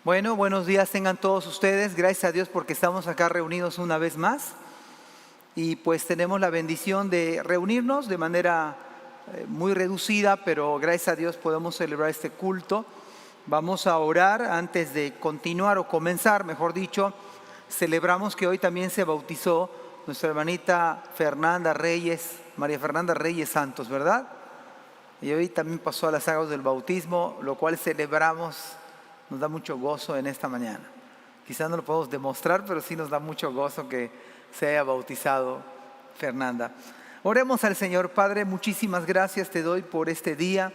Bueno, buenos días tengan todos ustedes. Gracias a Dios porque estamos acá reunidos una vez más. Y pues tenemos la bendición de reunirnos de manera muy reducida, pero gracias a Dios podemos celebrar este culto. Vamos a orar antes de continuar o comenzar, mejor dicho. Celebramos que hoy también se bautizó nuestra hermanita Fernanda Reyes, María Fernanda Reyes Santos, ¿verdad? Y hoy también pasó a las aguas del bautismo, lo cual celebramos. Nos da mucho gozo en esta mañana. Quizás no lo podemos demostrar, pero sí nos da mucho gozo que se haya bautizado Fernanda. Oremos al Señor. Padre, muchísimas gracias te doy por este día,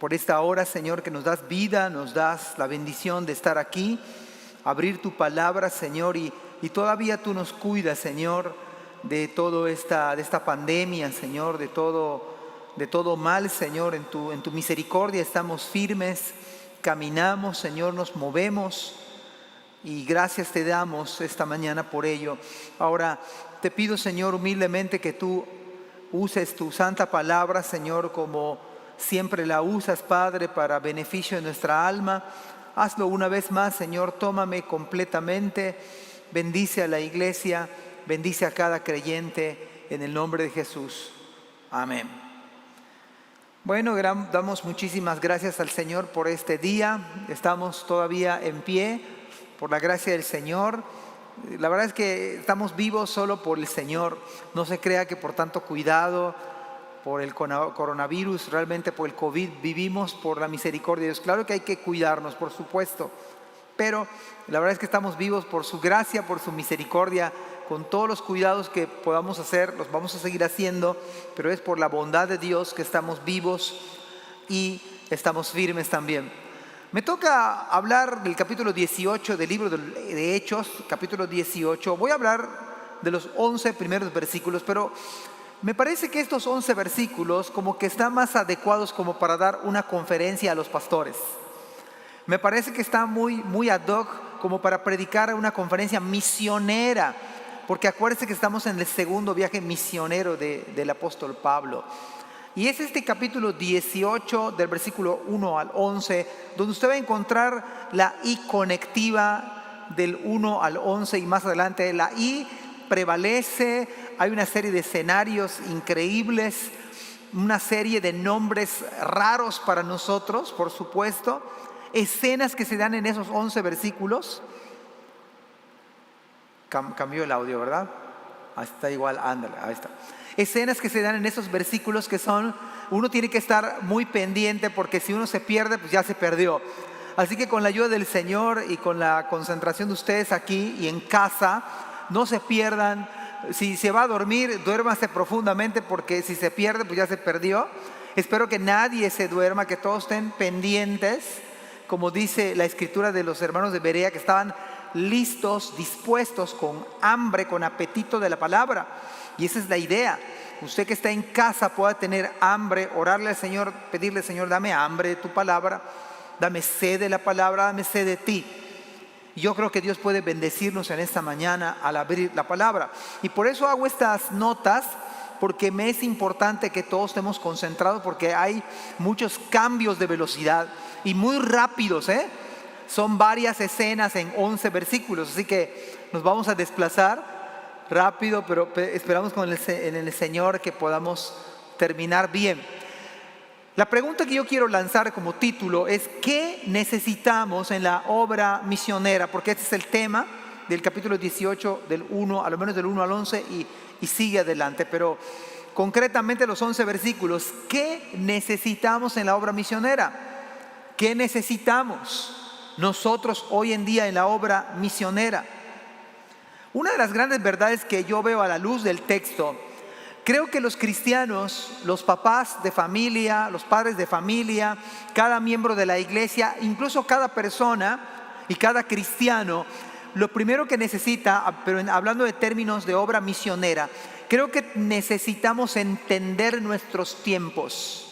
por esta hora, Señor, que nos das vida, nos das la bendición de estar aquí, abrir tu palabra, Señor, y todavía tú nos cuidas, Señor, de toda esta pandemia, Señor, de todo mal, Señor. En tu misericordia estamos firmes. Caminamos, Señor, nos movemos y gracias te damos esta mañana por ello. Ahora te pido, Señor, humildemente que tú uses tu santa palabra, Señor, como siempre la usas, Padre, para beneficio de nuestra alma. Hazlo una vez más, Señor, tómame completamente. Bendice a la iglesia, bendice a cada creyente en el nombre de Jesús. Amén. Bueno, damos muchísimas gracias al Señor por este día. Estamos todavía en pie por la gracia del Señor. La verdad es que estamos vivos solo por el Señor. No se crea que por tanto cuidado, por el coronavirus, realmente por el COVID, vivimos por la misericordia de Dios. Claro que hay que cuidarnos, por supuesto, pero la verdad es que estamos vivos por su gracia, por su misericordia. Con todos los cuidados que podamos hacer, los vamos a seguir haciendo, pero es por la bondad de Dios que estamos vivos y estamos firmes también. Me toca hablar del capítulo 18 del libro de Hechos, capítulo 18. Voy a hablar de los 11 primeros versículos, pero me parece que estos 11 versículos como que están más adecuados como para dar una conferencia a los pastores. Me parece que está muy ad hoc como para predicar una conferencia misionera. Porque acuérdense que estamos en el segundo viaje misionero del apóstol Pablo. Y es este capítulo 18 del versículo 1 al 11, donde usted va a encontrar la I conectiva del 1 al 11 y más adelante la I prevalece. Hay una serie de escenarios increíbles, una serie de nombres raros para nosotros, por supuesto, escenas que se dan en esos 11 versículos. Cambió el audio, ¿verdad? Ahí está igual, ándale, ahí está. Escenas que se dan en esos versículos que uno tiene que estar muy pendiente porque si uno se pierde, pues ya se perdió. Así que con la ayuda del Señor y con la concentración de ustedes aquí y en casa, no se pierdan. Si se va a dormir, duérmase profundamente porque si se pierde, pues ya se perdió. Espero que nadie se duerma, que todos estén pendientes, como dice la escritura de los hermanos de Berea, que estaban listos, dispuestos, con hambre, con apetito de la palabra. Y esa es la idea. Usted que está en casa pueda tener hambre, orarle al Señor, pedirle al Señor, dame hambre de tu palabra, dame sed de la palabra, dame sed de ti. Yo creo que Dios puede bendecirnos en esta mañana al abrir la palabra. Y por eso hago estas notas, porque me es importante que todos estemos concentrados, porque hay muchos cambios de velocidad y muy rápidos, Son varias escenas en 11 versículos, así que nos vamos a desplazar rápido, pero esperamos en el Señor que podamos terminar bien. La pregunta que yo quiero lanzar como título es: ¿qué necesitamos en la obra misionera? Porque este es el tema del capítulo 18, del 1, a lo menos del 1 al 11 y sigue adelante, pero concretamente los 11 versículos. ¿Qué necesitamos en la obra misionera? ¿Qué necesitamos nosotros hoy en día en la obra misionera? Una de las grandes verdades que yo veo a la luz del texto, creo que los cristianos, los papás de familia, los padres de familia, cada miembro de la iglesia, incluso cada persona y cada cristiano, lo primero que necesita, pero hablando de términos de obra misionera, creo que necesitamos entender nuestros tiempos.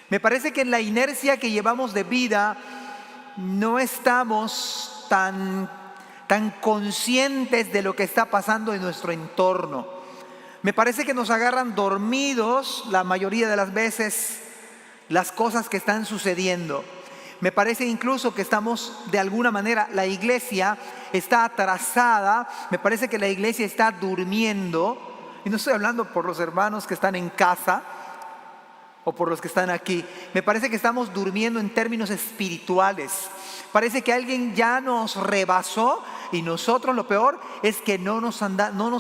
Me parece que en la inercia que llevamos de vida no estamos tan conscientes de lo que está pasando en nuestro entorno. Me parece que nos agarran dormidos la mayoría de las veces las cosas que están sucediendo. Me parece incluso que estamos de alguna manera, la iglesia está atrasada, me parece que la iglesia está durmiendo, y no estoy hablando por los hermanos que están en casa o por los que están aquí, me parece que estamos durmiendo en términos espirituales. Parece que alguien ya nos rebasó y nosotros, lo peor es que no nos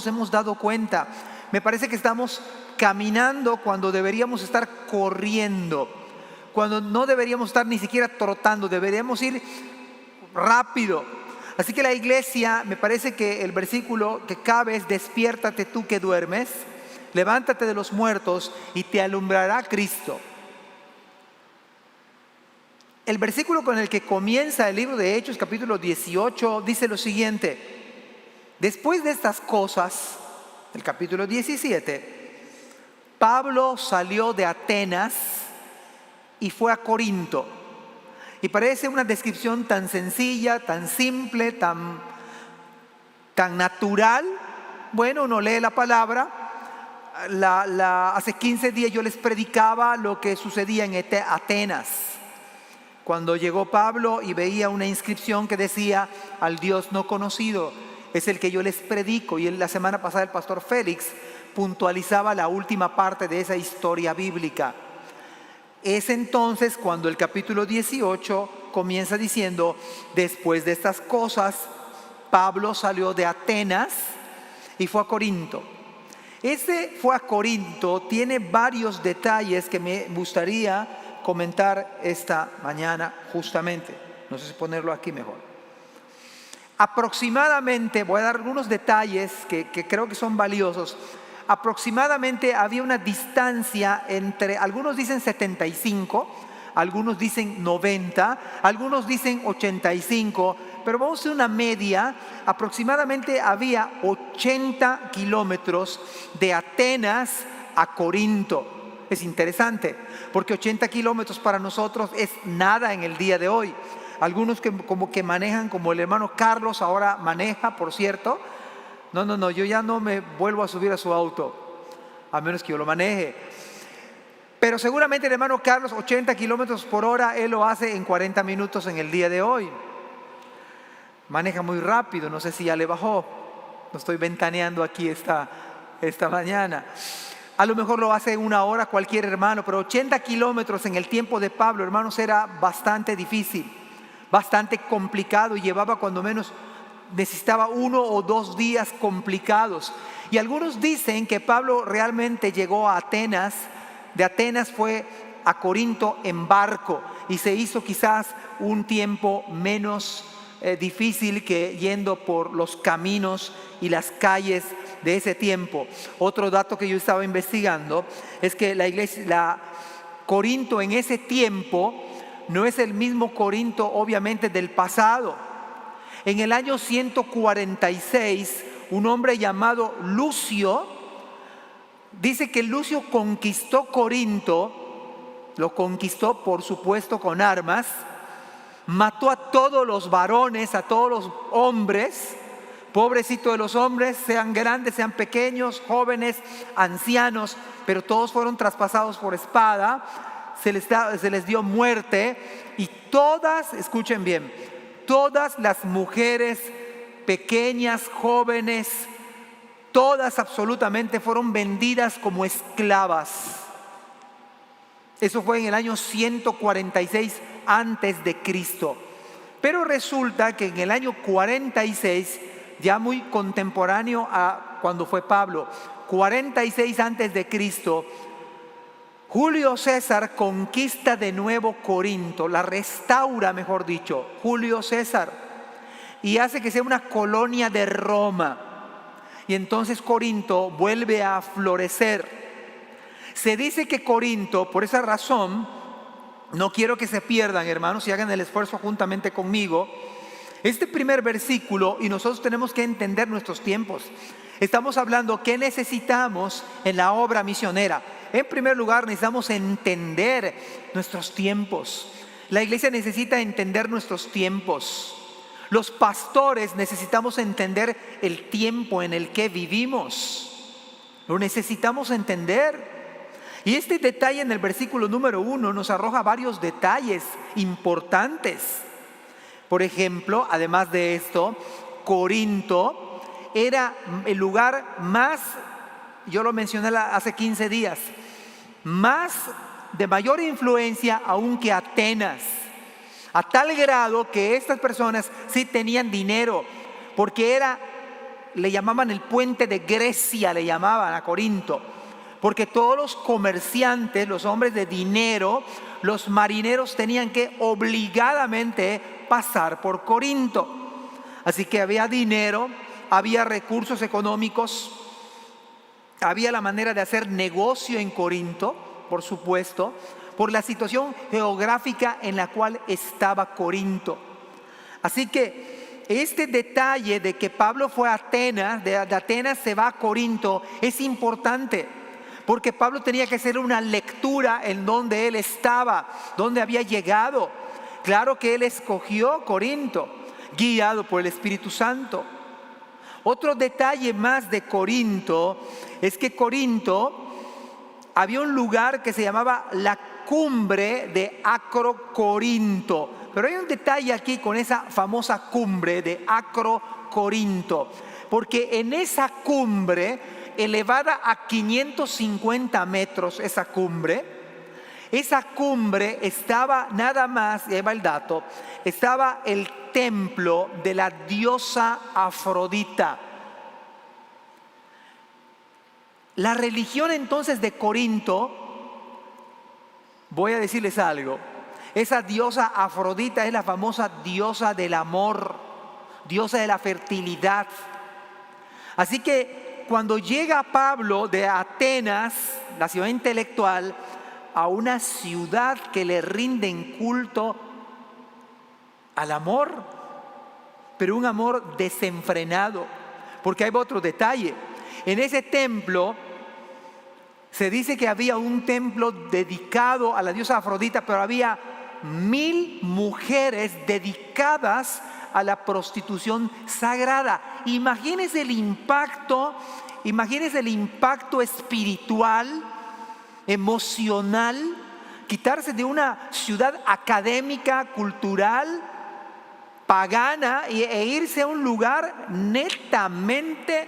hemos dado cuenta. Me parece que estamos caminando cuando deberíamos estar corriendo, cuando no deberíamos estar ni siquiera trotando, deberíamos ir rápido. Así que la iglesia, me parece que el versículo que cabe es: despiértate tú que duermes, levántate de los muertos y te alumbrará Cristo. El versículo con el que comienza el libro de Hechos, capítulo 18, dice lo siguiente: después de estas cosas, el capítulo 17, Pablo salió de Atenas y fue a Corinto. Y parece una descripción tan sencilla, tan simple, tan natural. Bueno, uno lee la palabra. Hace 15 días yo les predicaba lo que sucedía en Atenas. Cuando llegó Pablo y veía una inscripción que decía: al Dios no conocido es el que yo les predico. Y la semana pasada el pastor Félix puntualizaba la última parte de esa historia bíblica. Es entonces cuando el capítulo 18 comienza diciendo: después de estas cosas, Pablo salió de Atenas y fue a Corinto. Ese fue a Corinto tiene varios detalles que me gustaría comentar esta mañana justamente. No sé si ponerlo aquí mejor. Aproximadamente, voy a dar algunos detalles que creo que son valiosos. Aproximadamente había una distancia entre, algunos dicen 75, algunos dicen 90, algunos dicen 85, pero vamos a hacer una media. Aproximadamente había 80 kilómetros de Atenas a Corinto. Es interesante, porque 80 kilómetros para nosotros es nada en el día de hoy. Algunos que como que manejan, como el hermano Carlos ahora maneja, por cierto. No, yo ya no me vuelvo a subir a su auto, a menos que yo lo maneje. Pero seguramente el hermano Carlos, 80 kilómetros por hora, él lo hace en 40 minutos en el día de hoy. Maneja muy rápido, no sé si ya le bajó. No estoy ventaneando aquí esta mañana. A lo mejor lo hace en una hora cualquier hermano, pero 80 kilómetros en el tiempo de Pablo, hermanos, era bastante difícil, bastante complicado, y llevaba cuando menos, necesitaba 1 o 2 días complicados. Y algunos dicen que Pablo realmente llegó a Atenas, de Atenas fue a Corinto en barco, y se hizo quizás un tiempo menos difícil que yendo por los caminos y las calles de ese tiempo. Otro dato que yo estaba investigando es que Corinto en ese tiempo no es el mismo Corinto obviamente del pasado. En el año 146, un hombre llamado Lucio, dice que Lucio conquistó Corinto, lo conquistó por supuesto con armas, mató a todos los varones, a todos los hombres, pobrecito de los hombres, sean grandes, sean pequeños, jóvenes, ancianos, pero todos fueron traspasados por espada, se les dio muerte, y todas, escuchen bien, todas las mujeres pequeñas, jóvenes, todas absolutamente fueron vendidas como esclavas. Eso fue en el año 146 antes de Cristo. Pero resulta que en el año 46, ya muy contemporáneo a cuando fue Pablo, 46 antes de Cristo, Julio César conquista de nuevo Corinto, la restaura, mejor dicho, Julio César, y hace que sea una colonia de Roma. Y entonces Corinto vuelve a florecer. Se dice que Corinto, por esa razón, no quiero que se pierdan, hermanos, y hagan el esfuerzo juntamente conmigo, este primer versículo, y nosotros tenemos que entender nuestros tiempos. Estamos hablando qué necesitamos en la obra misionera. En primer lugar, necesitamos entender nuestros tiempos. La iglesia necesita entender nuestros tiempos. Los pastores necesitamos entender el tiempo en el que vivimos. Lo necesitamos entender. Y este detalle en el versículo número 1 nos arroja varios detalles importantes. Por ejemplo, además de esto, Corinto era el lugar más, yo lo mencioné hace 15 días, de mayor influencia aún que Atenas. A tal grado que estas personas sí tenían dinero, porque le llamaban el puente de Grecia, le llamaban a Corinto. Porque todos los comerciantes, los hombres de dinero, los marineros tenían que obligadamente pasar por Corinto. Así que había dinero, había recursos económicos, había la manera de hacer negocio en Corinto, por supuesto, por la situación geográfica en la cual estaba Corinto. Así que este detalle de que Pablo fue a Atenas, de Atenas se va a Corinto, es importante. Porque Pablo tenía que hacer una lectura en donde él estaba, donde había llegado. Claro que él escogió Corinto, guiado por el Espíritu Santo. Otro detalle más de Corinto es que Corinto había un lugar que se llamaba la cumbre de Acrocorinto. Pero hay un detalle aquí con esa famosa cumbre de Acrocorinto, porque en esa cumbre, elevada a 550 metros, esa cumbre estaba nada más, y ahí va el dato, estaba el templo de la diosa Afrodita. La religión entonces de Corinto, voy a decirles algo, esa diosa Afrodita es la famosa diosa del amor, diosa de la fertilidad. Así que cuando llega Pablo de Atenas, la ciudad intelectual, a una ciudad que le rinden culto al amor, pero un amor desenfrenado. Porque hay otro detalle. En ese templo se dice que había un templo dedicado a la diosa Afrodita, pero había 1000 mujeres dedicadas a la prostitución sagrada. Imagínense el impacto espiritual, emocional, quitarse de una ciudad académica, cultural, pagana e irse a un lugar netamente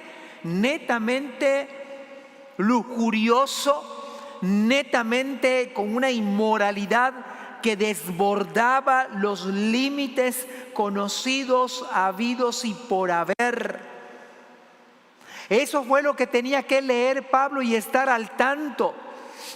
lujurioso, netamente con una inmoralidad que desbordaba los límites conocidos, habidos y por haber. Eso fue lo que tenía que leer Pablo y estar al tanto.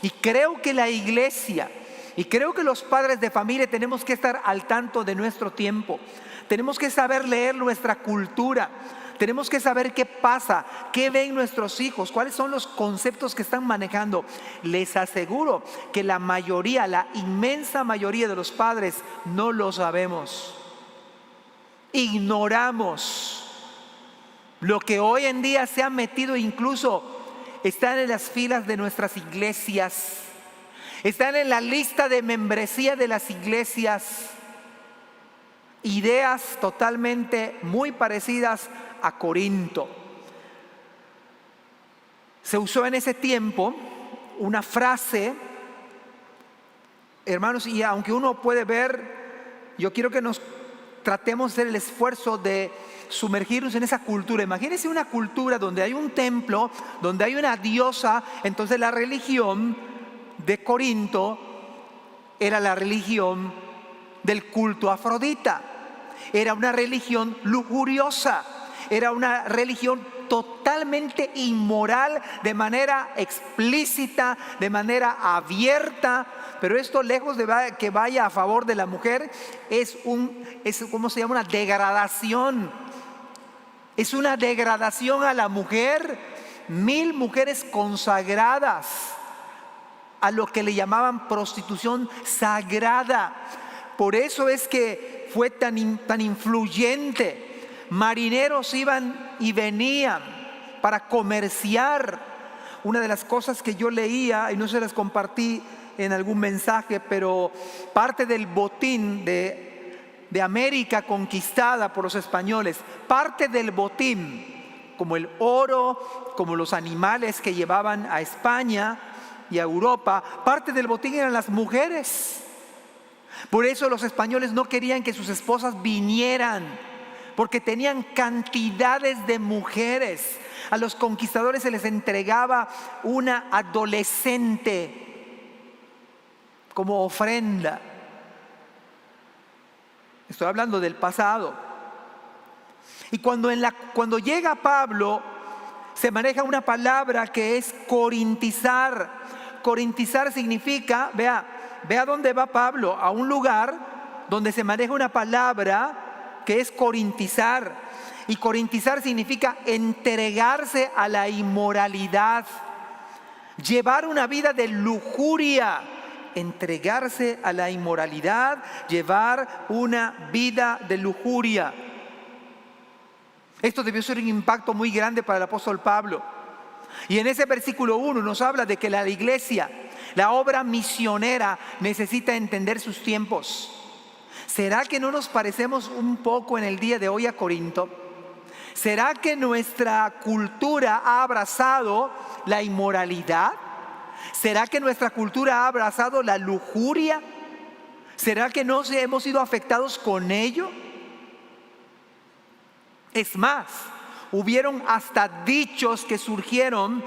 Y creo que la iglesia, y creo que los padres de familia tenemos que estar al tanto de nuestro tiempo. Tenemos que saber leer nuestra cultura. Tenemos que saber qué pasa, qué ven nuestros hijos, cuáles son los conceptos que están manejando. Les aseguro que la inmensa mayoría de los padres no lo sabemos. Ignoramos lo que hoy en día se ha metido, incluso están en las filas de nuestras iglesias, están en la lista de membresía de las iglesias. Ideas totalmente muy parecidas a Corinto. Se usó en ese tiempo una frase, hermanos, y aunque uno puede ver, yo quiero que nos tratemos de hacer el esfuerzo de sumergirnos en esa cultura. Imagínense una cultura donde hay un templo, donde hay una diosa. Entonces la religión de Corinto era la religión del culto a Afrodita. Era una religión lujuriosa, era una religión totalmente inmoral, de manera explícita, de manera abierta. Pero esto, lejos de que vaya a favor de la mujer, es ¿cómo se llama? Una degradación. Es una degradación a la mujer. 1000 mujeres consagradas a lo que le llamaban prostitución sagrada. Por eso es que fue tan influyente. Marineros iban y venían para comerciar. Una de las cosas que yo leía, y no se las compartí en algún mensaje, pero parte del botín de América conquistada por los españoles, parte del botín, como el oro, como los animales que llevaban a España, y a Europa, parte del botín eran las mujeres. Por eso los españoles no querían que sus esposas vinieran, porque tenían cantidades de mujeres. A los conquistadores se les entregaba una adolescente como ofrenda. Estoy hablando del pasado. Y cuando llega Pablo, se maneja una palabra que es corintizar. Corintizar significa, vea dónde va Pablo, a un lugar donde se maneja una palabra que es corintizar. Y corintizar significa entregarse a la inmoralidad, llevar una vida de lujuria, entregarse a la inmoralidad, llevar una vida de lujuria. Esto debió ser un impacto muy grande para el apóstol Pablo. Y en ese versículo 1 nos habla de que la iglesia, la obra misionera, necesita entender sus tiempos. ¿Será que no nos parecemos un poco en el día de hoy a Corinto? ¿Será que nuestra cultura ha abrazado la inmoralidad? ¿Será que nuestra cultura ha abrazado la lujuria? ¿Será que no hemos sido afectados con ello? Es más, hubieron hasta dichos que surgieron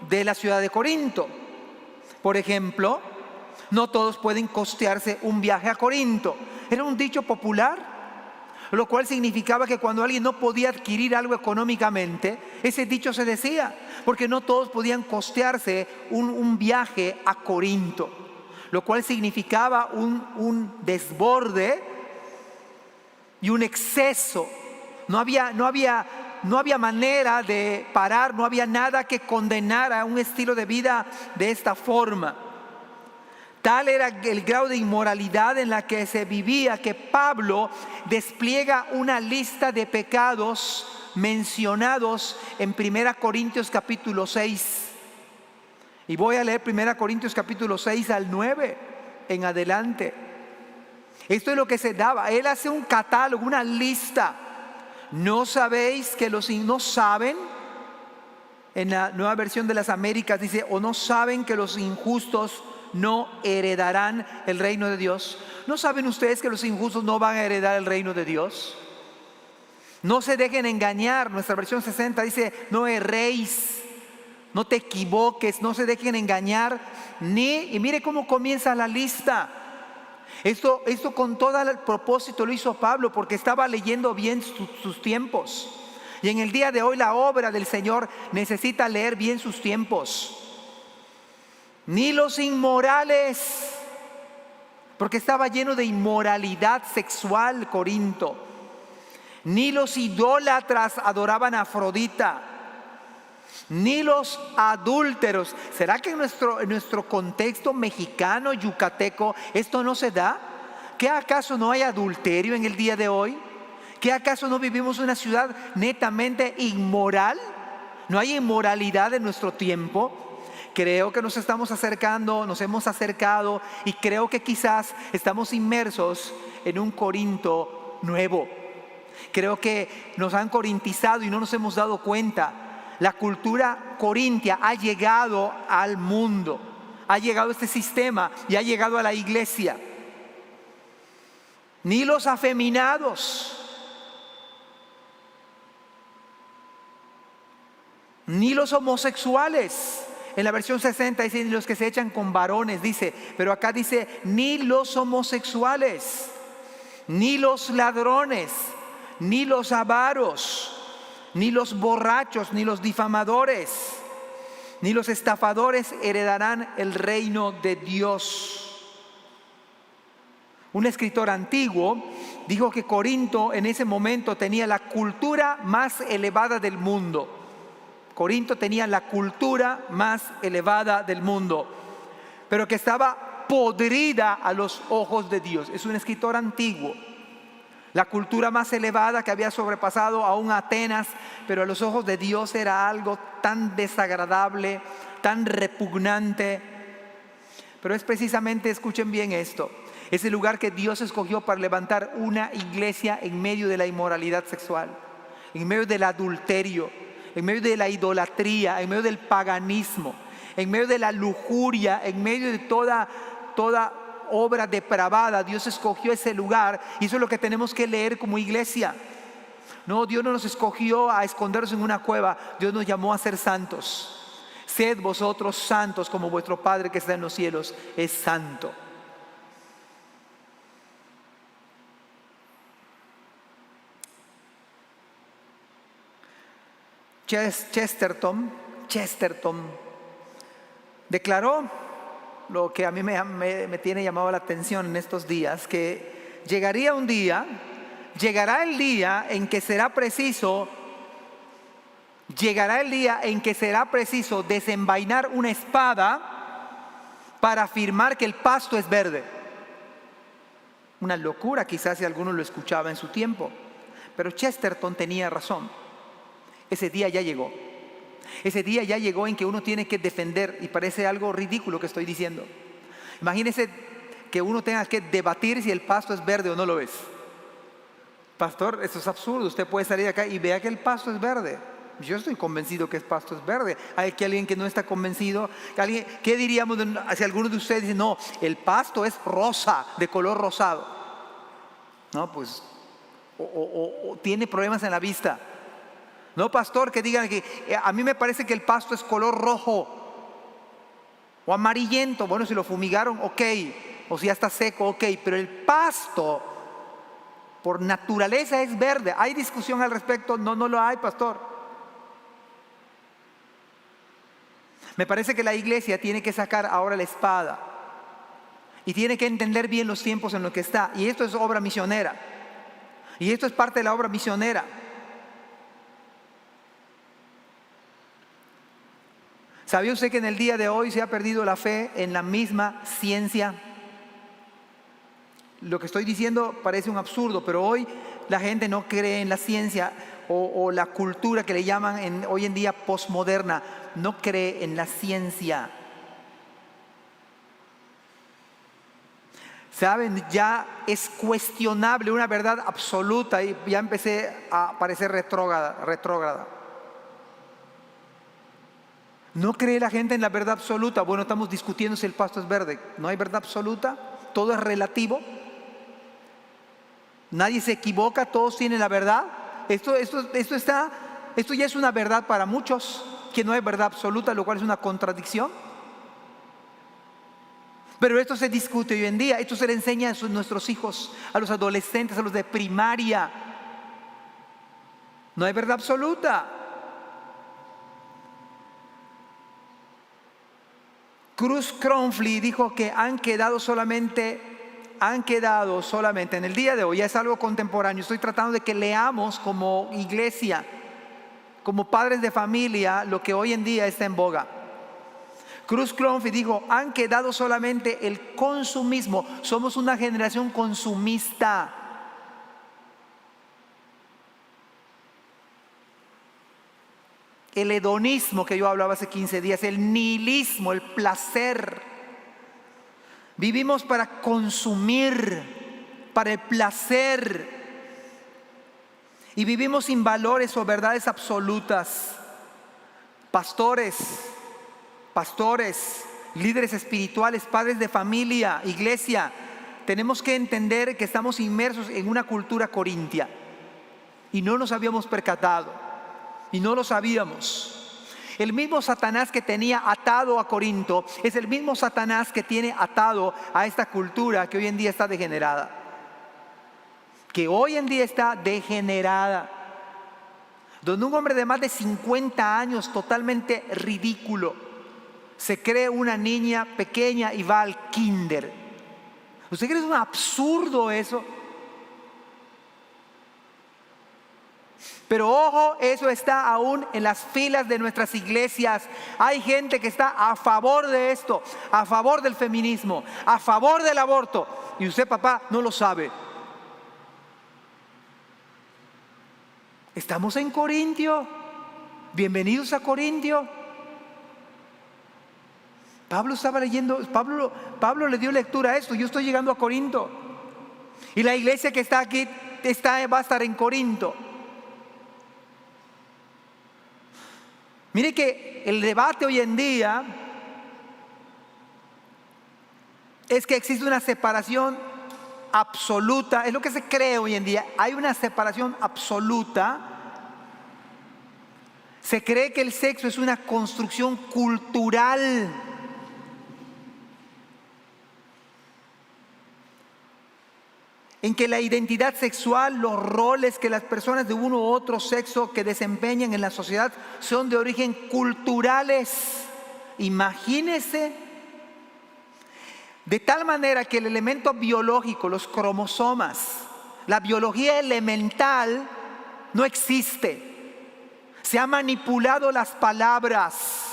de la ciudad de Corinto. Por ejemplo, no todos pueden costearse un viaje a Corinto. Era un dicho popular, lo cual significaba que cuando alguien no podía adquirir algo económicamente, ese dicho se decía, porque no todos podían costearse un viaje a Corinto, lo cual significaba un desborde y un exceso. No había manera de parar, no había nada que condenara un estilo de vida de esta forma. Tal era el grado de inmoralidad en la que se vivía que Pablo despliega una lista de pecados mencionados en 1 Corintios capítulo 6. Y voy a leer 1 Corintios capítulo 6 al 9 en adelante. Esto es lo que se daba. Él hace un catálogo, una lista. ¿No sabéis que no saben? En la Nueva Versión de las Américas dice, ¿o no saben que los injustos no heredarán el reino de Dios? ¿No saben ustedes que los injustos no van a heredar el reino de Dios? No se dejen engañar. Nuestra versión 60 dice, no erréis, no te equivoques, no se dejen engañar. Y mire cómo comienza la lista. Esto con todo el propósito lo hizo Pablo, porque estaba leyendo bien sus tiempos. Y en el día de hoy la obra del Señor necesita leer bien sus tiempos. Ni los inmorales, porque estaba lleno de inmoralidad sexual Corinto. Ni los idólatras adoraban a Afrodita. Ni los adúlteros. ¿Será que en nuestro contexto mexicano, yucateco, esto no se da? ¿Qué acaso no hay adulterio en el día de hoy? ¿Qué acaso no vivimos una ciudad netamente inmoral? ¿No hay inmoralidad en nuestro tiempo? Creo que nos hemos acercado y creo que quizás estamos inmersos en un Corinto nuevo. Creo que nos han corintizado y no nos hemos dado cuenta. La cultura corintia ha llegado al mundo, ha llegado a este sistema y ha llegado a la iglesia. Ni los afeminados, ni los homosexuales. En la versión 60 dice ni los que se echan con varones, dice, pero acá dice ni los homosexuales, ni los ladrones, ni los avaros, ni los borrachos, ni los difamadores, ni los estafadores heredarán el reino de Dios. Un escritor antiguo dijo que Corinto en ese momento tenía la cultura más elevada del mundo. Corinto tenía la cultura más elevada del mundo, pero que estaba podrida a los ojos de Dios. Es un escritor antiguo. La cultura más elevada que había sobrepasado aún a Atenas, pero a los ojos de Dios era algo tan desagradable, tan repugnante. Pero es precisamente, escuchen bien esto, es el lugar que Dios escogió para levantar una iglesia en medio de la inmoralidad sexual, en medio del adulterio, en medio de la idolatría, en medio del paganismo, en medio de la lujuria, en medio de toda obra depravada, Dios escogió ese lugar, y eso es lo que tenemos que leer como iglesia. No, Dios no nos escogió a escondernos en una cueva, Dios nos llamó a ser santos. Sed vosotros santos como vuestro Padre que está en los cielos es santo. Chesterton declaró lo que a mí me tiene llamado la atención en estos días, que llegará el día en que será preciso desenvainar una espada para afirmar que el pasto es verde. Una locura quizás si alguno lo escuchaba en su tiempo, pero Chesterton tenía razón. Ese día ya llegó. Ese día ya llegó en que uno tiene que defender, y parece algo ridículo que estoy diciendo. Imagínese que uno tenga que debatir si el pasto es verde o no lo es. Pastor, esto es absurdo. Usted puede salir acá y vea que el pasto es verde. Yo estoy convencido que el pasto es verde. Hay que alguien que no está convencido. ¿Qué diríamos si alguno de ustedes dice, no, el pasto es rosa, de color rosado? No, pues, o tiene problemas en la vista. No, pastor, que digan que a mí me parece que el pasto es color rojo o amarillento. Bueno, si lo fumigaron, ok. O si ya está seco, ok. Pero el pasto, por naturaleza, es verde. ¿Hay discusión al respecto? No, no lo hay, pastor. Me parece que la iglesia tiene que sacar ahora la espada y tiene que entender bien los tiempos en los que está. Y esto es obra misionera. Y esto es parte de la obra misionera. ¿Sabía usted que en el día de hoy se ha perdido la fe en la misma ciencia? Lo que estoy diciendo parece un absurdo, pero hoy la gente no cree en la ciencia o la cultura que le llaman hoy en día posmoderna. No cree en la ciencia. ¿Saben? Ya es cuestionable una verdad absoluta y ya empecé a parecer retrógrada. ¿No cree la gente en la verdad absoluta? Bueno, estamos discutiendo si el pasto es verde. ¿No hay verdad absoluta? Todo es relativo. Nadie se equivoca, todos tienen la verdad. Esto ya es una verdad para muchos, que no hay verdad absoluta, lo cual es una contradicción. Pero esto se discute hoy en día, esto se le enseña a nuestros hijos, a los adolescentes, a los de primaria. No hay verdad absoluta. Cruz Cronfli dijo que han quedado solamente en el día de hoy, ya es algo contemporáneo. Estoy tratando de que leamos como iglesia, como padres de familia, lo que hoy en día está en boga. Cruz Cronfli dijo, han quedado solamente el consumismo. Somos una generación consumista. El hedonismo que yo hablaba hace 15 días, el nihilismo, el placer. Vivimos para consumir, para el placer. Y vivimos sin valores o verdades absolutas. Pastores, líderes espirituales, padres de familia, iglesia, tenemos que entender que estamos inmersos en una cultura corintia. Y no nos habíamos percatado. Y no lo sabíamos. El mismo Satanás que tenía atado a Corinto es el mismo Satanás que tiene atado a esta cultura que hoy en día está degenerada. Donde un hombre de más de 50 años, totalmente ridículo, se cree una niña pequeña y va al kinder. ¿Usted cree que es un absurdo eso? Pero ojo, eso está aún en las filas de nuestras iglesias. Hay gente que está a favor de esto, a favor del feminismo, a favor del aborto. Y usted, papá, no lo sabe. Estamos en Corintio. Bienvenidos a Corintio. Pablo estaba leyendo, Pablo le dio lectura a esto. Yo estoy llegando a Corinto. Y la iglesia que está aquí va a estar en Corinto. Mire que el debate hoy en día es que existe una separación absoluta, es lo que se cree hoy en día, hay una separación absoluta. Se cree que el sexo es una construcción cultural. En que la identidad sexual, los roles que las personas de uno u otro sexo que desempeñan en la sociedad son de origen culturales. Imagínense. De tal manera que el elemento biológico, los cromosomas, la biología elemental no existe. Se han manipulado las palabras.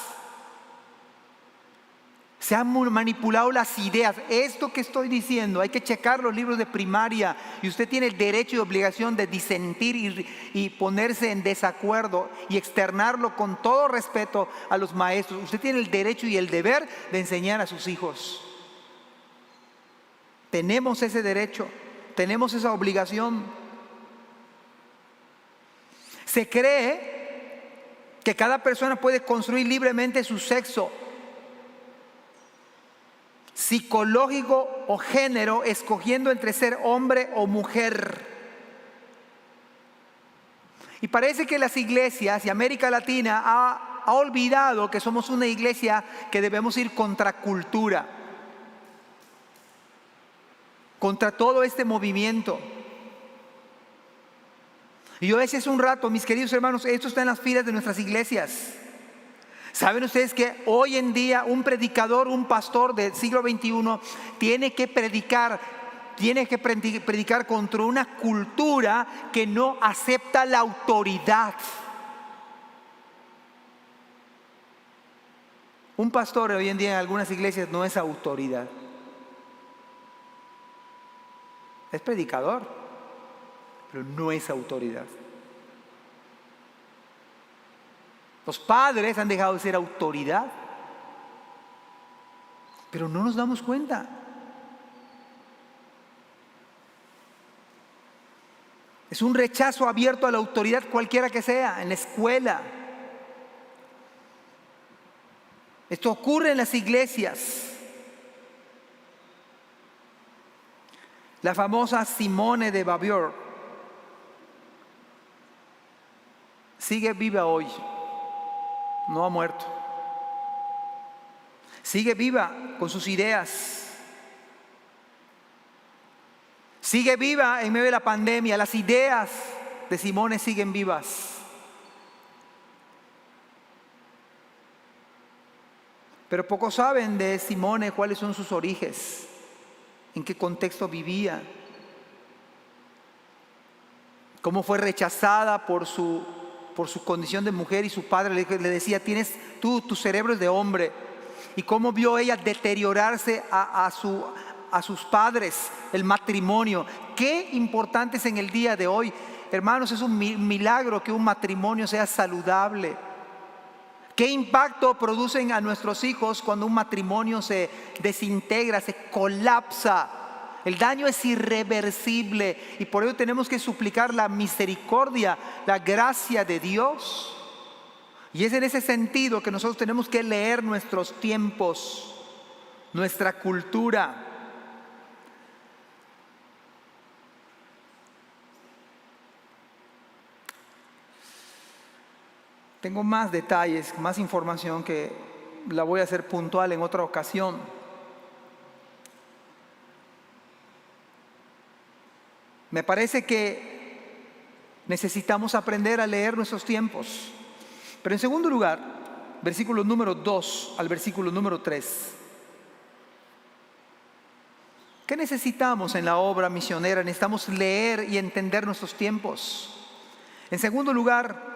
Se han manipulado las ideas. Esto que estoy diciendo, hay que checar los libros de primaria y usted tiene el derecho y obligación de disentir y ponerse en desacuerdo y externarlo con todo respeto a los maestros. Usted tiene el derecho y el deber de enseñar a sus hijos. Tenemos ese derecho, tenemos esa obligación. Se cree que cada persona puede construir libremente su sexo psicológico o género, escogiendo entre ser hombre o mujer. Y parece que las iglesias y América Latina ha olvidado que somos una iglesia que debemos ir contra cultura, contra todo este movimiento. Y yo decía hace un rato, mis queridos hermanos, esto está en las filas de nuestras iglesias. ¿Saben ustedes que hoy en día un predicador, un pastor del siglo XXI tiene que predicar contra una cultura que no acepta la autoridad? Un pastor hoy en día en algunas iglesias no es autoridad. Es predicador, pero no es autoridad. Los padres han dejado de ser autoridad, pero no nos damos cuenta. Es un rechazo abierto a la autoridad cualquiera que sea, en la escuela. Esto ocurre en las iglesias. La famosa Simone de Beauvoir sigue viva hoy. No ha muerto. Sigue viva con sus ideas. Sigue viva en medio de la pandemia. Las ideas de Simone siguen vivas. Pero pocos saben de Simone cuáles son sus orígenes, en qué contexto vivía, cómo fue rechazada por su condición de mujer, y su padre le decía: tu cerebro es de hombre. Y cómo vio ella deteriorarse a sus padres, el matrimonio. Qué importante es en el día de hoy, hermanos, es un milagro que un matrimonio sea saludable. Qué impacto producen a nuestros hijos cuando un matrimonio se desintegra, se colapsa. El daño es irreversible y por ello tenemos que suplicar la misericordia, la gracia de Dios. Y es en ese sentido que nosotros tenemos que leer nuestros tiempos, nuestra cultura. Tengo más detalles, más información que la voy a hacer puntual en otra ocasión. Me parece que necesitamos aprender a leer nuestros tiempos. Pero en segundo lugar, versículo número 2 al versículo número 3. ¿Qué necesitamos en la obra misionera? Necesitamos leer y entender nuestros tiempos. En segundo lugar,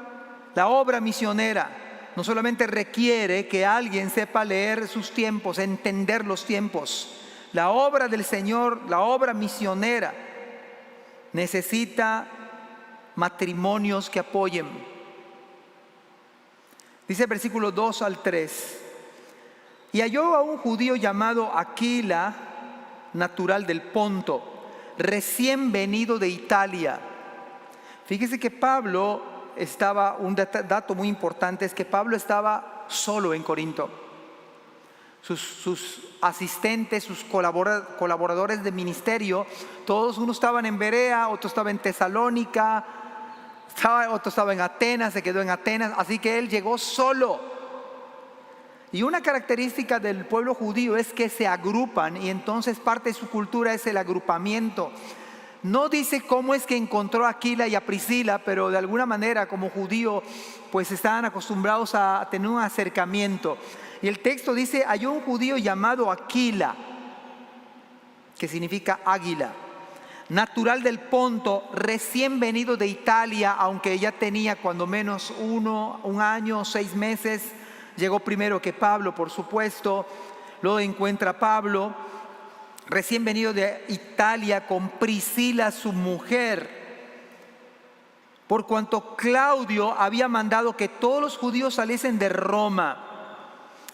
la obra misionera no solamente requiere que alguien sepa leer sus tiempos, entender los tiempos. La obra del Señor, la obra misionera, necesita matrimonios que apoyen. Dice el versículo 2 al 3. Y halló a un judío llamado Aquila, natural del Ponto, recién venido de Italia. Fíjese que Pablo un dato muy importante, es que Pablo estaba solo en Corinto. Sus asistentes, sus colaboradores de ministerio, todos, unos estaban en Berea, otro estaba en Tesalónica, otro estaba en Atenas, se quedó en Atenas, así que él llegó solo. Y una característica del pueblo judío es que se agrupan, y entonces parte de su cultura es el agrupamiento. No dice cómo es que encontró a Aquila y a Priscila, pero de alguna manera como judío pues estaban acostumbrados a tener un acercamiento. Y el texto dice: hay un judío llamado Aquila, que significa águila, natural del Ponto, recién venido de Italia, aunque ya tenía cuando menos un año, 6 meses. Llegó primero que Pablo, por supuesto. Luego encuentra a Pablo, recién venido de Italia, con Priscila, su mujer, por cuanto Claudio había mandado que todos los judíos saliesen de Roma.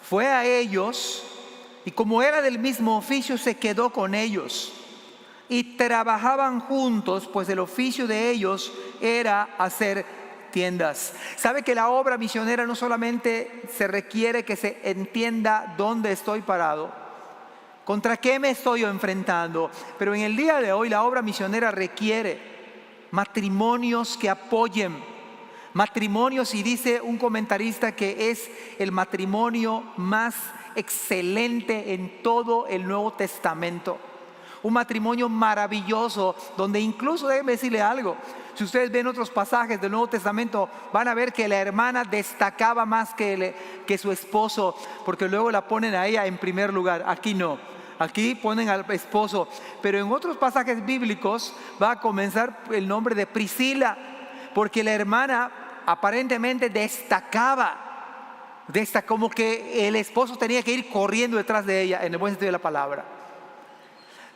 Fue a ellos, y como era del mismo oficio, se quedó con ellos. Y trabajaban juntos, pues el oficio de ellos era hacer tiendas. Sabe que la obra misionera no solamente se requiere que se entienda dónde estoy parado, contra qué me estoy enfrentando, pero en el día de hoy la obra misionera requiere matrimonios que apoyen, matrimonios, y dice un comentarista que es el matrimonio más excelente en todo el Nuevo Testamento. Un matrimonio maravilloso, donde incluso, déjenme decirle algo, si ustedes ven otros pasajes del Nuevo Testamento, van a ver que la hermana destacaba más que su esposo, porque luego la ponen a ella en primer lugar. Aquí no, aquí ponen al esposo, pero en otros pasajes bíblicos va a comenzar el nombre de Priscila, porque la hermana aparentemente destacaba, como que el esposo tenía que ir corriendo detrás de ella, en el buen sentido de la palabra.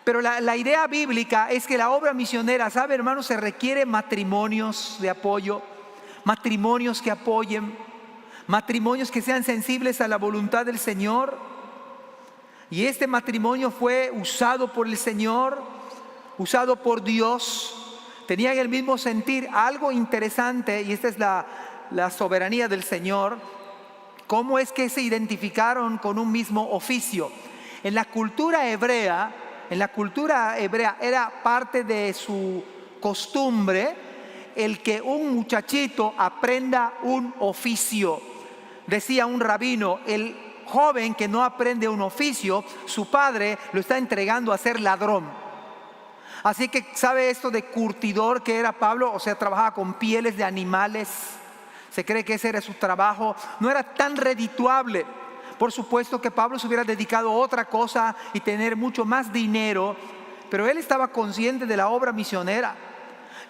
Pero la idea bíblica es que la obra misionera, ¿sabe, hermanos? Se requiere matrimonios de apoyo, matrimonios que apoyen, matrimonios que sean sensibles a la voluntad del Señor. Y este matrimonio fue usado por el Señor, usado por Dios. Tenían el mismo sentir. Algo interesante, y esta es la soberanía del Señor, cómo es que se identificaron con un mismo oficio. En la cultura hebrea era parte de su costumbre el que un muchachito aprenda un oficio. Decía un rabino: el joven que no aprende un oficio, su padre lo está entregando a ser ladrón. Así que, ¿sabe esto de curtidor que era Pablo? O sea, trabajaba con pieles de animales. Se cree que ese era su trabajo. No era tan redituable. Por supuesto que Pablo se hubiera dedicado a otra cosa y tener mucho más dinero, pero él estaba consciente de la obra misionera.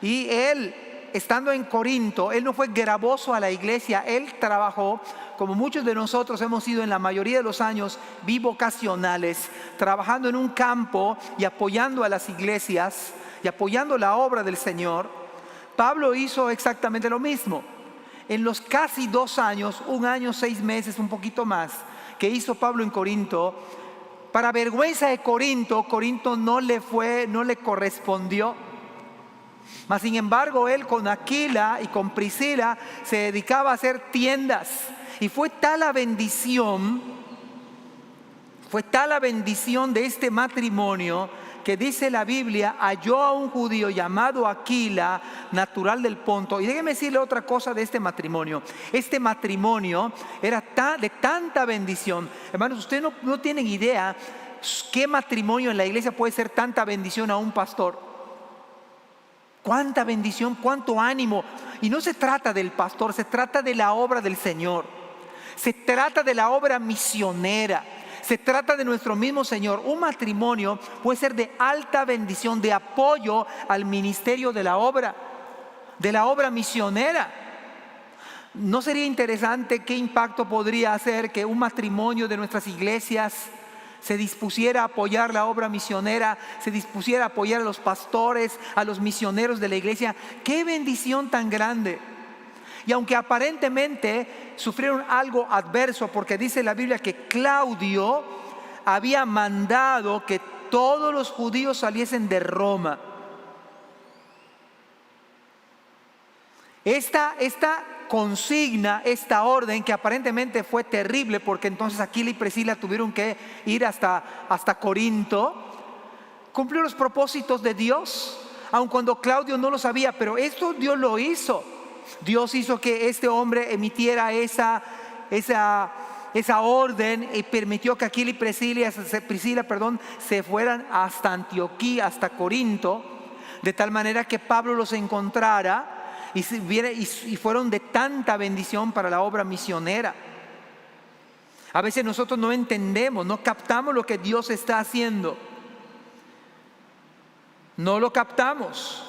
Y él, estando en Corinto, él no fue gravoso a la iglesia. Él trabajó, como muchos de nosotros hemos sido en la mayoría de los años bivocacionales, trabajando en un campo y apoyando a las iglesias y apoyando la obra del Señor. Pablo hizo exactamente lo mismo. En los casi 2 años, 1 año, 6 meses, un poquito más, que hizo Pablo en Corinto, para vergüenza de Corinto no le correspondió. Mas sin embargo, él con Aquila y con Priscila se dedicaba a hacer tiendas. Y fue tal la bendición de este matrimonio, que dice la Biblia: halló a un judío llamado Aquila, natural del Ponto. Y déjeme decirle otra cosa de este matrimonio. Este matrimonio era de tanta bendición. Hermanos, ustedes no tienen idea qué matrimonio en la iglesia puede ser tanta bendición a un pastor. Cuánta bendición, cuánto ánimo. Y no se trata del pastor, se trata de la obra del Señor. Se trata de la obra misionera. Se trata de nuestro mismo Señor. Un matrimonio puede ser de alta bendición, de apoyo al ministerio de la obra misionera. ¿No sería interesante qué impacto podría hacer que un matrimonio de nuestras iglesias se dispusiera a apoyar la obra misionera, se dispusiera a apoyar a los pastores, a los misioneros de la iglesia? ¡Qué bendición tan grande! Y aunque aparentemente sufrieron algo adverso, porque dice la Biblia que Claudio había mandado que todos los judíos saliesen de Roma. Esta consigna, esta orden que aparentemente fue terrible, porque entonces Aquila y Priscila tuvieron que ir hasta Corinto, cumplió los propósitos de Dios, aun cuando Claudio no lo sabía, pero esto Dios lo hizo. Dios hizo que este hombre emitiera esa orden y permitió que Aquila y Priscila, se fueran hasta Antioquía, hasta Corinto, de tal manera que Pablo los encontrara y fueron de tanta bendición para la obra misionera. A veces nosotros no entendemos, no captamos lo que Dios está haciendo. No lo captamos.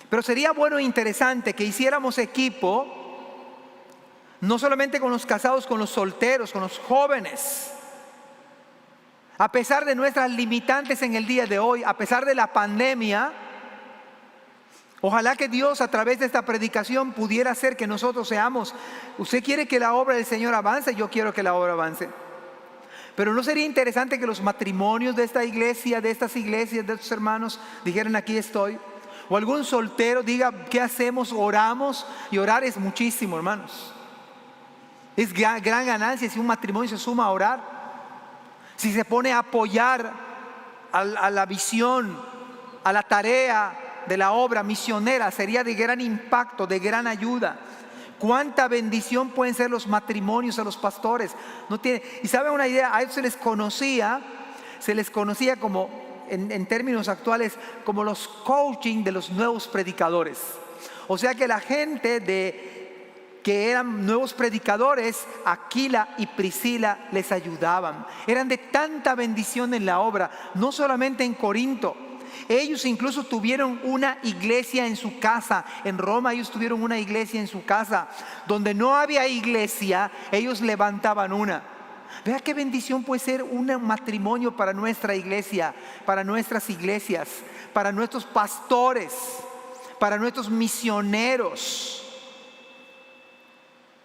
Pero sería bueno e interesante que hiciéramos equipo, no solamente con los casados, con los solteros, con los jóvenes. A pesar de nuestras limitantes en el día de hoy, a pesar de la pandemia, ojalá que Dios a través de esta predicación pudiera hacer que nosotros seamos, usted quiere que la obra del Señor avance, yo quiero que la obra avance. Pero ¿no sería interesante que los matrimonios de esta iglesia, de estas iglesias, de estos hermanos dijeran aquí estoy? O algún soltero diga, ¿qué hacemos? Oramos, y orar es muchísimo, hermanos. Es gran ganancia si un matrimonio se suma a orar, si se pone a apoyar a la visión, a la tarea de la obra misionera. Sería de gran impacto, de gran ayuda. Cuánta bendición pueden ser los matrimonios a los pastores. Y saben una idea, a ellos se les conocía como, en términos actuales, como los coaching de los nuevos predicadores. O sea que la gente que eran nuevos predicadores, Aquila y Priscila les ayudaban. Eran de tanta bendición en la obra, no solamente en Corinto. Ellos incluso tuvieron una iglesia en su casa. En Roma ellos tuvieron una iglesia en su casa. Donde no había iglesia, ellos levantaban una. Vea qué bendición puede ser un matrimonio para nuestra iglesia, para nuestras iglesias, para nuestros pastores, para nuestros misioneros.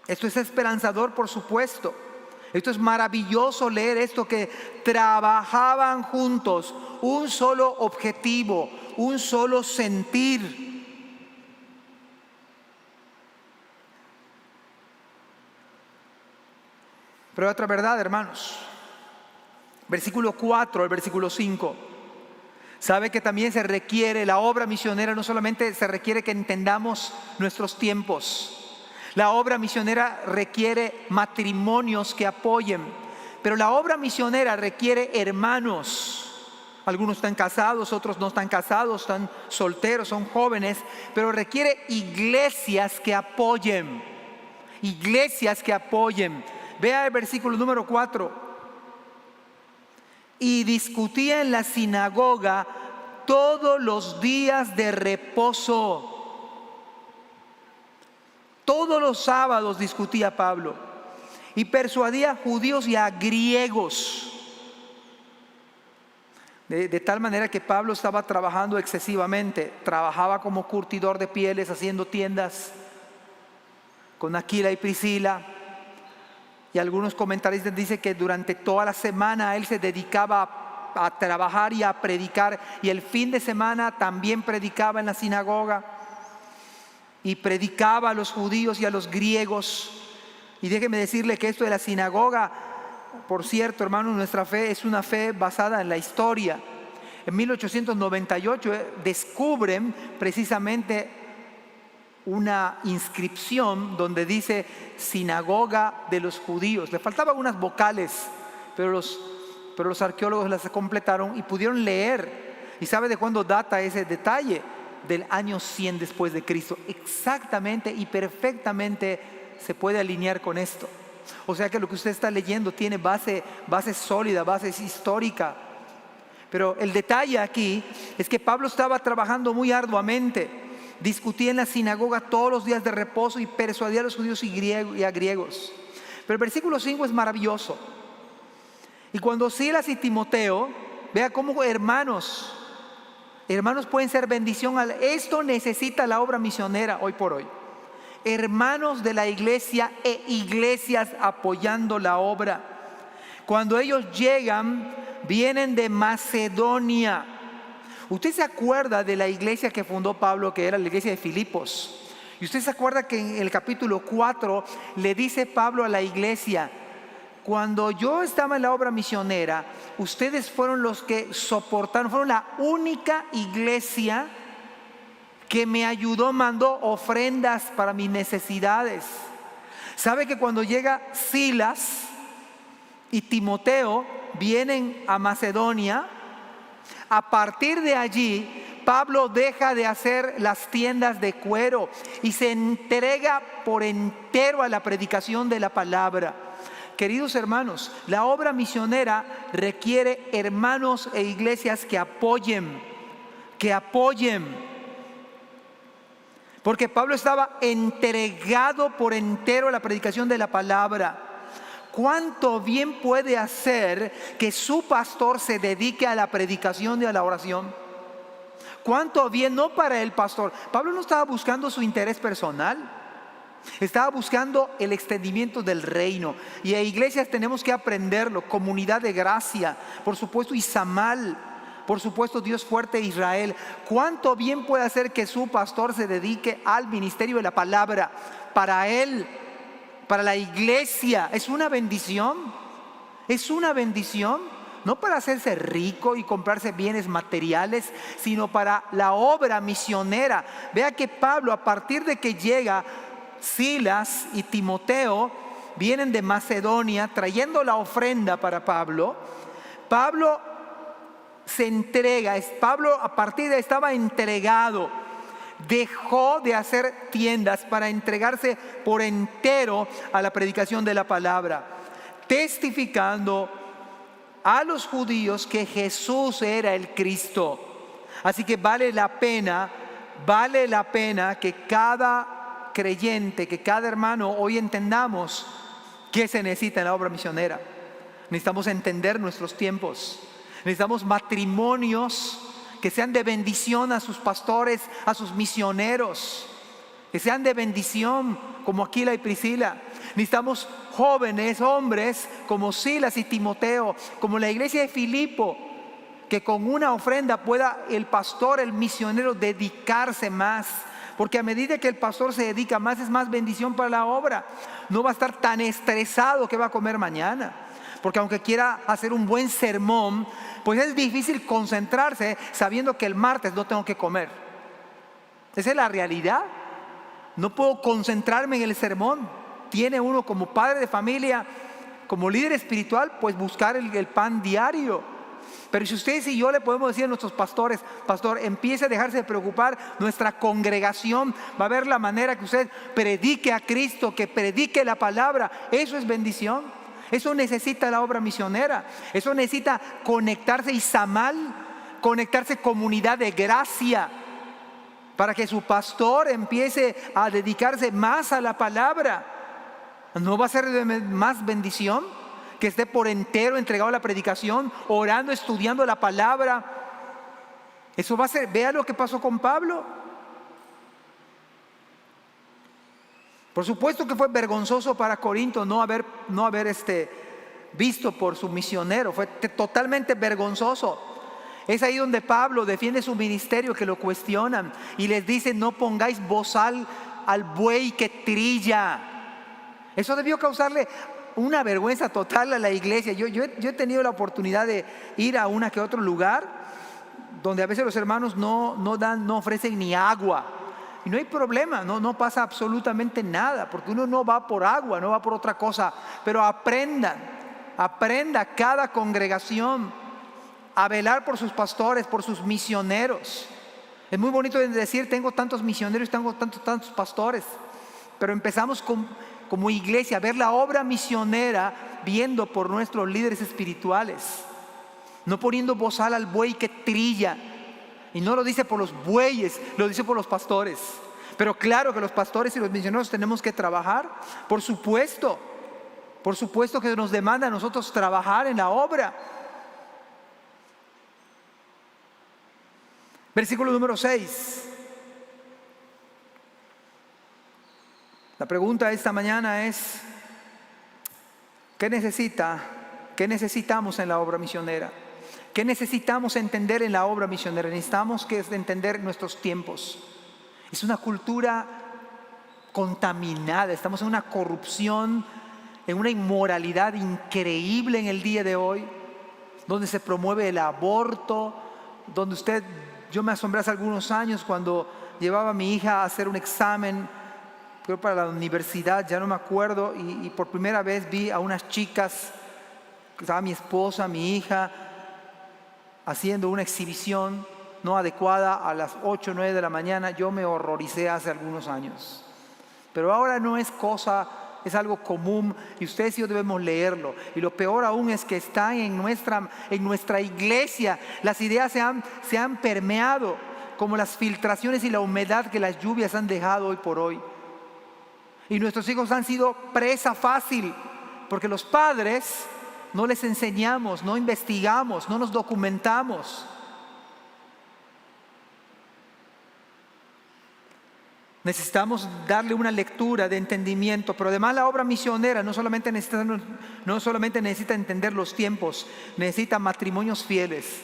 Esto es esperanzador, por supuesto. Esto es maravilloso leer esto, que trabajaban juntos, un solo objetivo, un solo sentir. Pero hay otra verdad, hermanos. Versículo 4 al versículo 5. Sabe que también se requiere, la obra misionera no solamente se requiere que entendamos nuestros tiempos. La obra misionera requiere matrimonios que apoyen, pero la obra misionera requiere hermanos. Algunos están casados, otros no están casados, están solteros, son jóvenes, pero requiere iglesias que apoyen. Iglesias que apoyen. Vea el versículo número 4. Y discutía en la sinagoga todos los días de reposo. Todos los sábados discutía Pablo y persuadía a judíos y a griegos. De tal manera que Pablo estaba trabajando excesivamente. Trabajaba como curtidor de pieles, haciendo tiendas con Aquila y Priscila. Y algunos comentaristas dicen que durante toda la semana él se dedicaba a trabajar y a predicar. Y el fin de semana también predicaba en la sinagoga. Y predicaba a los judíos y a los griegos. Y déjeme decirle que esto de la sinagoga, por cierto, hermanos, nuestra fe es una fe basada en la historia. En 1898 descubren precisamente una inscripción donde dice sinagoga de los judíos. Le faltaban unas vocales, pero los arqueólogos las completaron y pudieron leer. ¿Y sabe de cuándo data ese detalle? Del año 100 después de Cristo. Exactamente y perfectamente se puede alinear con esto. O sea que lo que usted está leyendo tiene base sólida, base histórica. Pero el detalle aquí es que Pablo estaba trabajando muy arduamente. Discutía en la sinagoga todos los días de reposo y persuadía a los judíos y a griegos. Pero el versículo 5 es maravilloso. Y cuando Silas y Timoteo, vea cómo hermanos pueden ser bendición. Esto necesita la obra misionera hoy por hoy. Hermanos de la iglesia e iglesias apoyando la obra. Cuando ellos llegan, vienen de Macedonia. Usted se acuerda de la iglesia que fundó Pablo, que era la iglesia de Filipos, Y usted se acuerda que en el capítulo 4 le dice Pablo a la iglesia: cuando yo estaba en la obra misionera, ustedes fueron los que soportaron, fueron la única iglesia que me ayudó, mandó ofrendas para mis necesidades. ¿Sabe que cuando llega Silas y Timoteo, vienen a Macedonia? A partir de allí, Pablo deja de hacer las tiendas de cuero y se entrega por entero a la predicación de la palabra. Queridos hermanos, la obra misionera requiere hermanos e iglesias que apoyen. Porque Pablo estaba entregado por entero a la predicación de la palabra. ¿Cuánto bien puede hacer que su pastor se dedique a la predicación y a la oración? ¿Cuánto bien? No para el pastor. Pablo no estaba buscando su interés personal. Estaba buscando el extendimiento del reino. Y a iglesias tenemos que aprenderlo. Comunidad de Gracia, por supuesto Izamal, por supuesto Dios Fuerte Israel. ¿Cuánto bien puede hacer que su pastor se dedique al ministerio de la palabra? Para él, para la iglesia, es una bendición. Es una bendición. No para hacerse rico y comprarse bienes materiales, sino para la obra misionera. Vea que Pablo, a partir de que llega Silas y Timoteo, vienen de Macedonia trayendo la ofrenda para Pablo. Pablo se entrega. Pablo a partir de estaba entregado. Dejó de hacer tiendas para entregarse por entero a la predicación de la palabra, testificando a los judíos que Jesús era el Cristo. Así que vale la pena que cada creyente, que cada hermano hoy entendamos qué se necesita en la obra misionera. Necesitamos entender nuestros tiempos. Necesitamos matrimonios que sean de bendición a sus pastores, a sus misioneros, que sean de bendición como Aquila y Priscila. Necesitamos jóvenes, hombres como Silas y Timoteo, como la iglesia de Filipo, que con una ofrenda pueda el pastor, el misionero dedicarse más. Porque a medida que el pastor se dedica más, es más bendición para la obra. No va a estar tan estresado que va a comer mañana. Porque aunque quiera hacer un buen sermón, pues es difícil concentrarse sabiendo que el martes no tengo que comer. Esa es la realidad. No puedo concentrarme en el sermón. Tiene uno como padre de familia, como líder espiritual, pues buscar el pan diario. Pero si ustedes y yo le podemos decir a nuestros pastores: pastor, empiece a dejarse de preocupar, nuestra congregación va a ver la manera que usted predique a Cristo, que predique la palabra. Eso es bendición. Eso necesita la obra misionera. Eso necesita conectarse Izamal, conectarse comunidad de gracia, para que su pastor empiece a dedicarse más a la palabra. ¿No va a ser de más bendición que esté por entero entregado a la predicación, orando, estudiando la palabra? Eso va a ser. Vea lo que pasó con Pablo. Por supuesto que fue vergonzoso para Corinto no haber visto por su misionero. Fue totalmente vergonzoso. Es ahí donde Pablo defiende su ministerio, que lo cuestionan y les dice: no pongáis bozal al buey que trilla. Eso debió causarle una vergüenza total a la iglesia. Yo he tenido la oportunidad de ir a una que otro lugar donde a veces los hermanos no ofrecen ni agua. Y no hay problema, no pasa absolutamente nada, porque uno no va por agua, no va por otra cosa. Pero aprenda cada congregación a velar por sus pastores, por sus misioneros. Es muy bonito decir: tengo tantos misioneros, tengo tantos pastores. Pero empezamos como iglesia a ver la obra misionera viendo por nuestros líderes espirituales, no poniendo bozal al buey que trilla. Y no lo dice por los bueyes, lo dice por los pastores. Pero claro que los pastores y los misioneros tenemos que trabajar. Por supuesto que nos demanda a nosotros trabajar en la obra. Versículo número 6. La pregunta esta mañana es: ¿qué necesitamos en la obra misionera? ¿Qué necesitamos entender en la obra misionera? Necesitamos entender nuestros tiempos. Es una cultura contaminada, estamos en una corrupción, en una inmoralidad increíble en el día de hoy, donde se promueve el aborto, donde yo me asombré hace algunos años cuando llevaba a mi hija a hacer un examen, creo para la universidad, ya no me acuerdo, y por primera vez vi a unas chicas, estaba mi esposa, mi hija, haciendo una exhibición no adecuada a las 8 o 9 de la mañana. Yo me horroricé hace algunos años. Pero ahora no es cosa, es algo común y ustedes y yo debemos leerlo. Y lo peor aún es que están en nuestra iglesia. Las ideas se han permeado como las filtraciones y la humedad que las lluvias han dejado hoy por hoy. Y nuestros hijos han sido presa fácil porque los padres no les enseñamos, no investigamos, no nos documentamos. Necesitamos darle una lectura de entendimiento, pero además la obra misionera no solamente necesita entender los tiempos, necesita matrimonios fieles,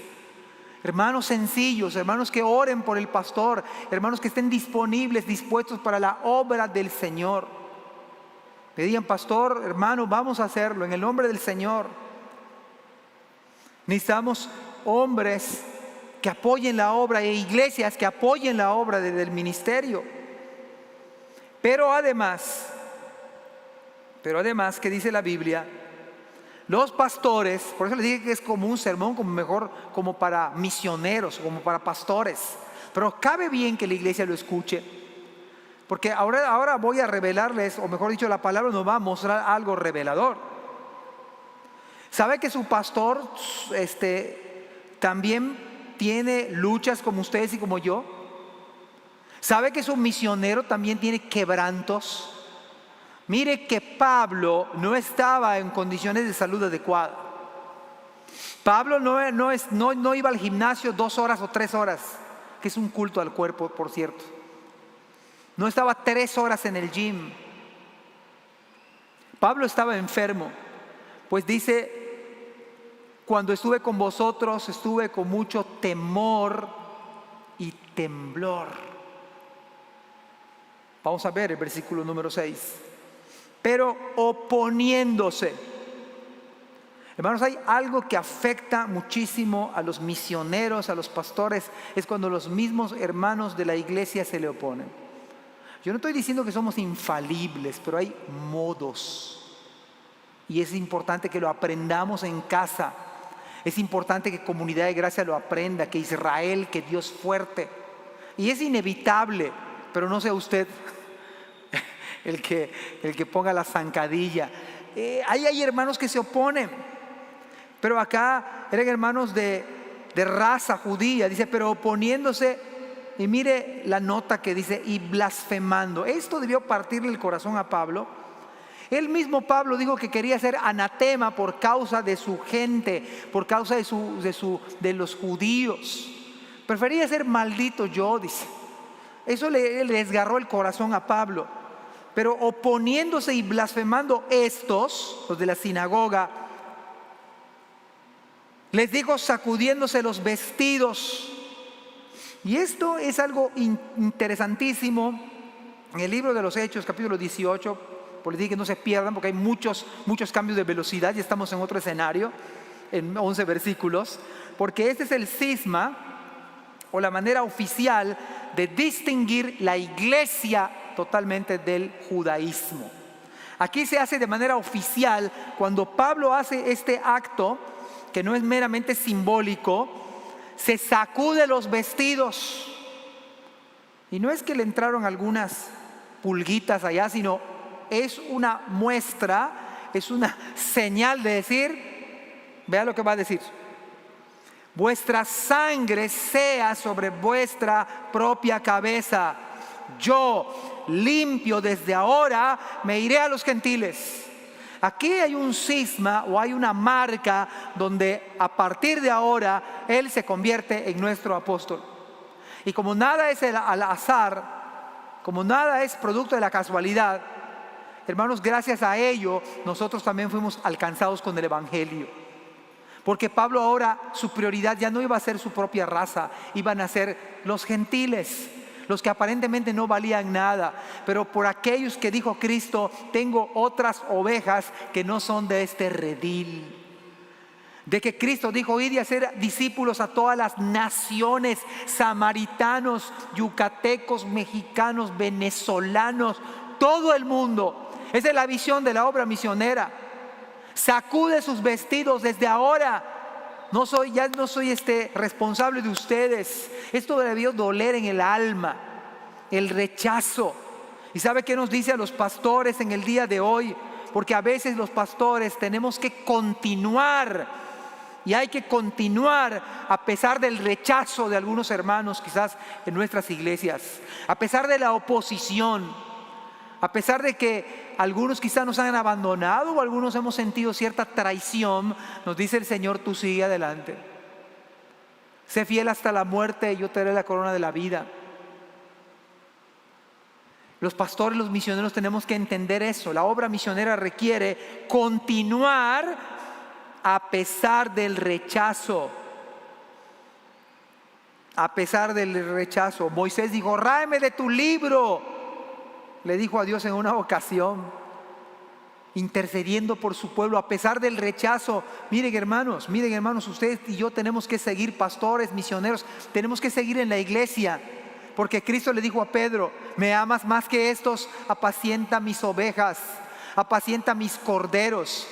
hermanos sencillos, hermanos que oren por el pastor, hermanos que estén disponibles, dispuestos para la obra del Señor. Me digan, pastor, hermano, vamos a hacerlo en el nombre del Señor. Necesitamos hombres que apoyen la obra e iglesias que apoyen la obra del ministerio. Pero además, que dice la Biblia, los pastores, por eso les dije que es como un sermón, como para misioneros, como para pastores. Pero cabe bien que la iglesia lo escuche, porque ahora voy a revelarles, o mejor dicho, la palabra nos va a mostrar algo revelador. ¿Sabe que su pastor también tiene luchas como ustedes y como yo? ¿Sabe que su misionero también tiene quebrantos? Mire que Pablo no estaba en condiciones de salud adecuada. Pablo no iba al gimnasio 2 horas o 3 horas, que es un culto al cuerpo, por cierto. No estaba 3 horas en el gym. Pablo estaba enfermo, pues dice, cuando estuve con vosotros estuve con mucho temor y temblor. Vamos a ver el versículo número 6. Pero oponiéndose. Hermanos, hay algo que afecta muchísimo a los misioneros, a los pastores, es cuando los mismos hermanos de la iglesia se le oponen. Yo no estoy diciendo que somos infalibles, pero hay modos. Y es importante que lo aprendamos en casa. Es importante que Comunidad de Gracia lo aprenda, que Israel, que Dios fuerte. Y es inevitable, pero no sea usted el que ponga la zancadilla. Hay hermanos que se oponen, pero acá eran hermanos de raza judía, dice, pero oponiéndose, y mire la nota que dice, y blasfemando. Esto debió partirle el corazón a Pablo. Él mismo, Pablo, dijo que quería ser anatema por causa de su gente, por causa de los judíos. Prefería ser maldito yo, dice. Eso le desgarró el corazón a Pablo. Pero oponiéndose y blasfemando estos, los de la sinagoga, les dijo sacudiéndose los vestidos. Y esto es algo interesantísimo. En el libro de los Hechos, capítulo 18, por les dije que no se pierdan porque hay muchos cambios de velocidad y estamos en otro escenario, en 11 versículos, porque este es el cisma o la manera oficial de distinguir la iglesia totalmente del judaísmo. Aquí se hace de manera oficial cuando Pablo hace este acto, que no es meramente simbólico, se sacude los vestidos. Y no es que le entraron algunas pulguitas allá, sino es una muestra, es una señal de decir, vea lo que va a decir: vuestra sangre sea sobre vuestra propia cabeza. Yo, limpio desde ahora, me iré a los gentiles. Aquí hay un cisma o hay una marca donde a partir de ahora Él se convierte en nuestro apóstol. Y como nada es al azar, como nada es producto de la casualidad, hermanos, gracias a ello nosotros también fuimos alcanzados con el Evangelio. Porque Pablo ahora su prioridad ya no iba a ser su propia raza, iban a ser los gentiles. los que aparentemente no valían nada, pero por aquellos que dijo Cristo, tengo otras ovejas que no son de este redil. De que Cristo dijo, id y hacer discípulos a todas las naciones, samaritanos, yucatecos, mexicanos, venezolanos, todo el mundo. Esa es la visión de la obra misionera. Sacude sus vestidos desde ahora. Ya no soy responsable de ustedes. Esto debió doler en el alma, el rechazo. ¿Y sabe qué nos dice a los pastores en el día de hoy? Porque a veces los pastores tenemos que continuar. Y hay que continuar a pesar del rechazo de algunos hermanos quizás en nuestras iglesias, a pesar de la oposición, a pesar de que algunos quizás nos han abandonado o algunos hemos sentido cierta traición. Nos dice el Señor, tú sigue adelante. Sé fiel hasta la muerte y yo te daré la corona de la vida. Los pastores, los misioneros tenemos que entender eso. La obra misionera requiere continuar a pesar del rechazo. A pesar del rechazo. Moisés dijo, ráeme de tu libro. Le dijo a Dios en una ocasión, intercediendo por su pueblo a pesar del rechazo. Miren hermanos, ustedes y yo tenemos que seguir, pastores, misioneros, tenemos que seguir en la iglesia. Porque Cristo le dijo a Pedro, ¿me amas más que estos? Apacienta mis ovejas, apacienta mis corderos.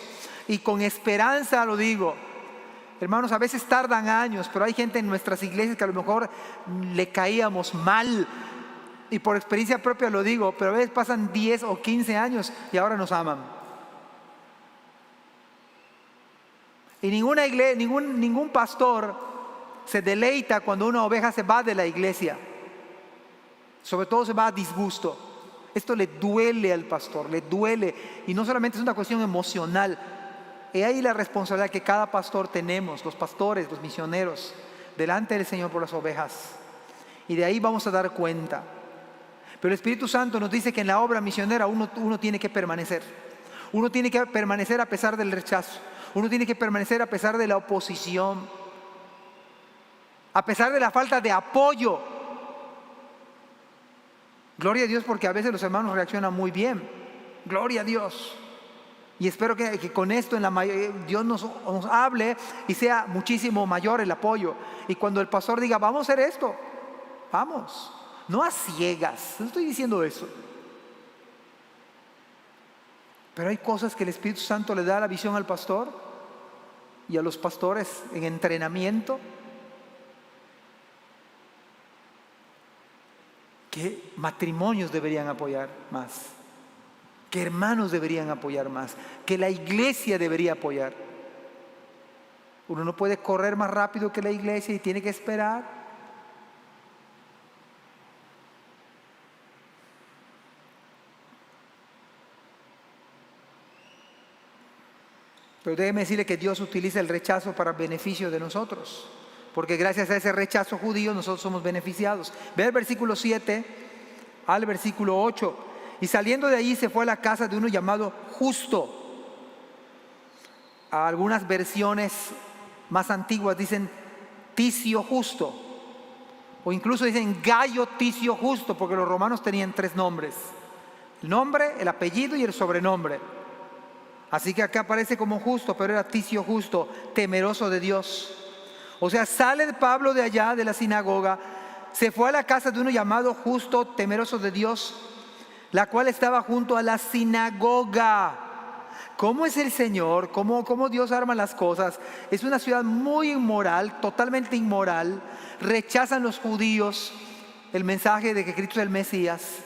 Y con esperanza lo digo, hermanos, a veces tardan años, pero hay gente en nuestras iglesias que a lo mejor le caíamos mal. Y por experiencia propia lo digo, pero a veces pasan 10 o 15 años y ahora nos aman. Y ninguna iglesia, ningún pastor se deleita cuando una oveja se va de la iglesia. Sobre todo se va a disgusto. Esto le duele al pastor, le duele. Y no solamente es una cuestión emocional. Y ahí la responsabilidad que cada pastor tenemos, los pastores, los misioneros, delante del Señor por las ovejas. Y de ahí vamos a dar cuenta. Pero el Espíritu Santo nos dice que en la obra misionera uno tiene que permanecer. Uno tiene que permanecer a pesar del rechazo. Uno tiene que permanecer a pesar de la oposición. A pesar de la falta de apoyo. Gloria a Dios, porque a veces los hermanos reaccionan muy bien. Gloria a Dios. Y espero que con esto Dios nos hable y sea muchísimo mayor el apoyo. Y cuando el pastor diga, vamos a hacer esto, vamos. No a ciegas, no estoy diciendo eso. Pero hay cosas que el Espíritu Santo le da la visión al pastor y a los pastores en entrenamiento, que matrimonios deberían apoyar más, que hermanos deberían apoyar más, que la iglesia debería apoyar. Uno no puede correr más rápido que la iglesia y tiene que esperar. Pero déjeme decirle que Dios utiliza el rechazo para beneficio de nosotros, porque gracias a ese rechazo judío nosotros somos beneficiados. Ve el versículo 7 al versículo 8. Y saliendo de allí se fue a la casa de uno llamado Justo. A algunas versiones más antiguas dicen Ticio Justo, o incluso dicen Gayo Ticio Justo, porque los romanos tenían 3 nombres: el nombre, el apellido y el sobrenombre. Así que acá aparece como Justo, pero era Ticio Justo, temeroso de Dios. O sea, sale Pablo de allá, de la sinagoga, se fue a la casa de uno llamado Justo, temeroso de Dios, la cual estaba junto a la sinagoga. ¿Cómo es el Señor? ¿Cómo Dios arma las cosas? Es una ciudad muy inmoral, totalmente inmoral. Rechazan los judíos el mensaje de que Cristo es el Mesías.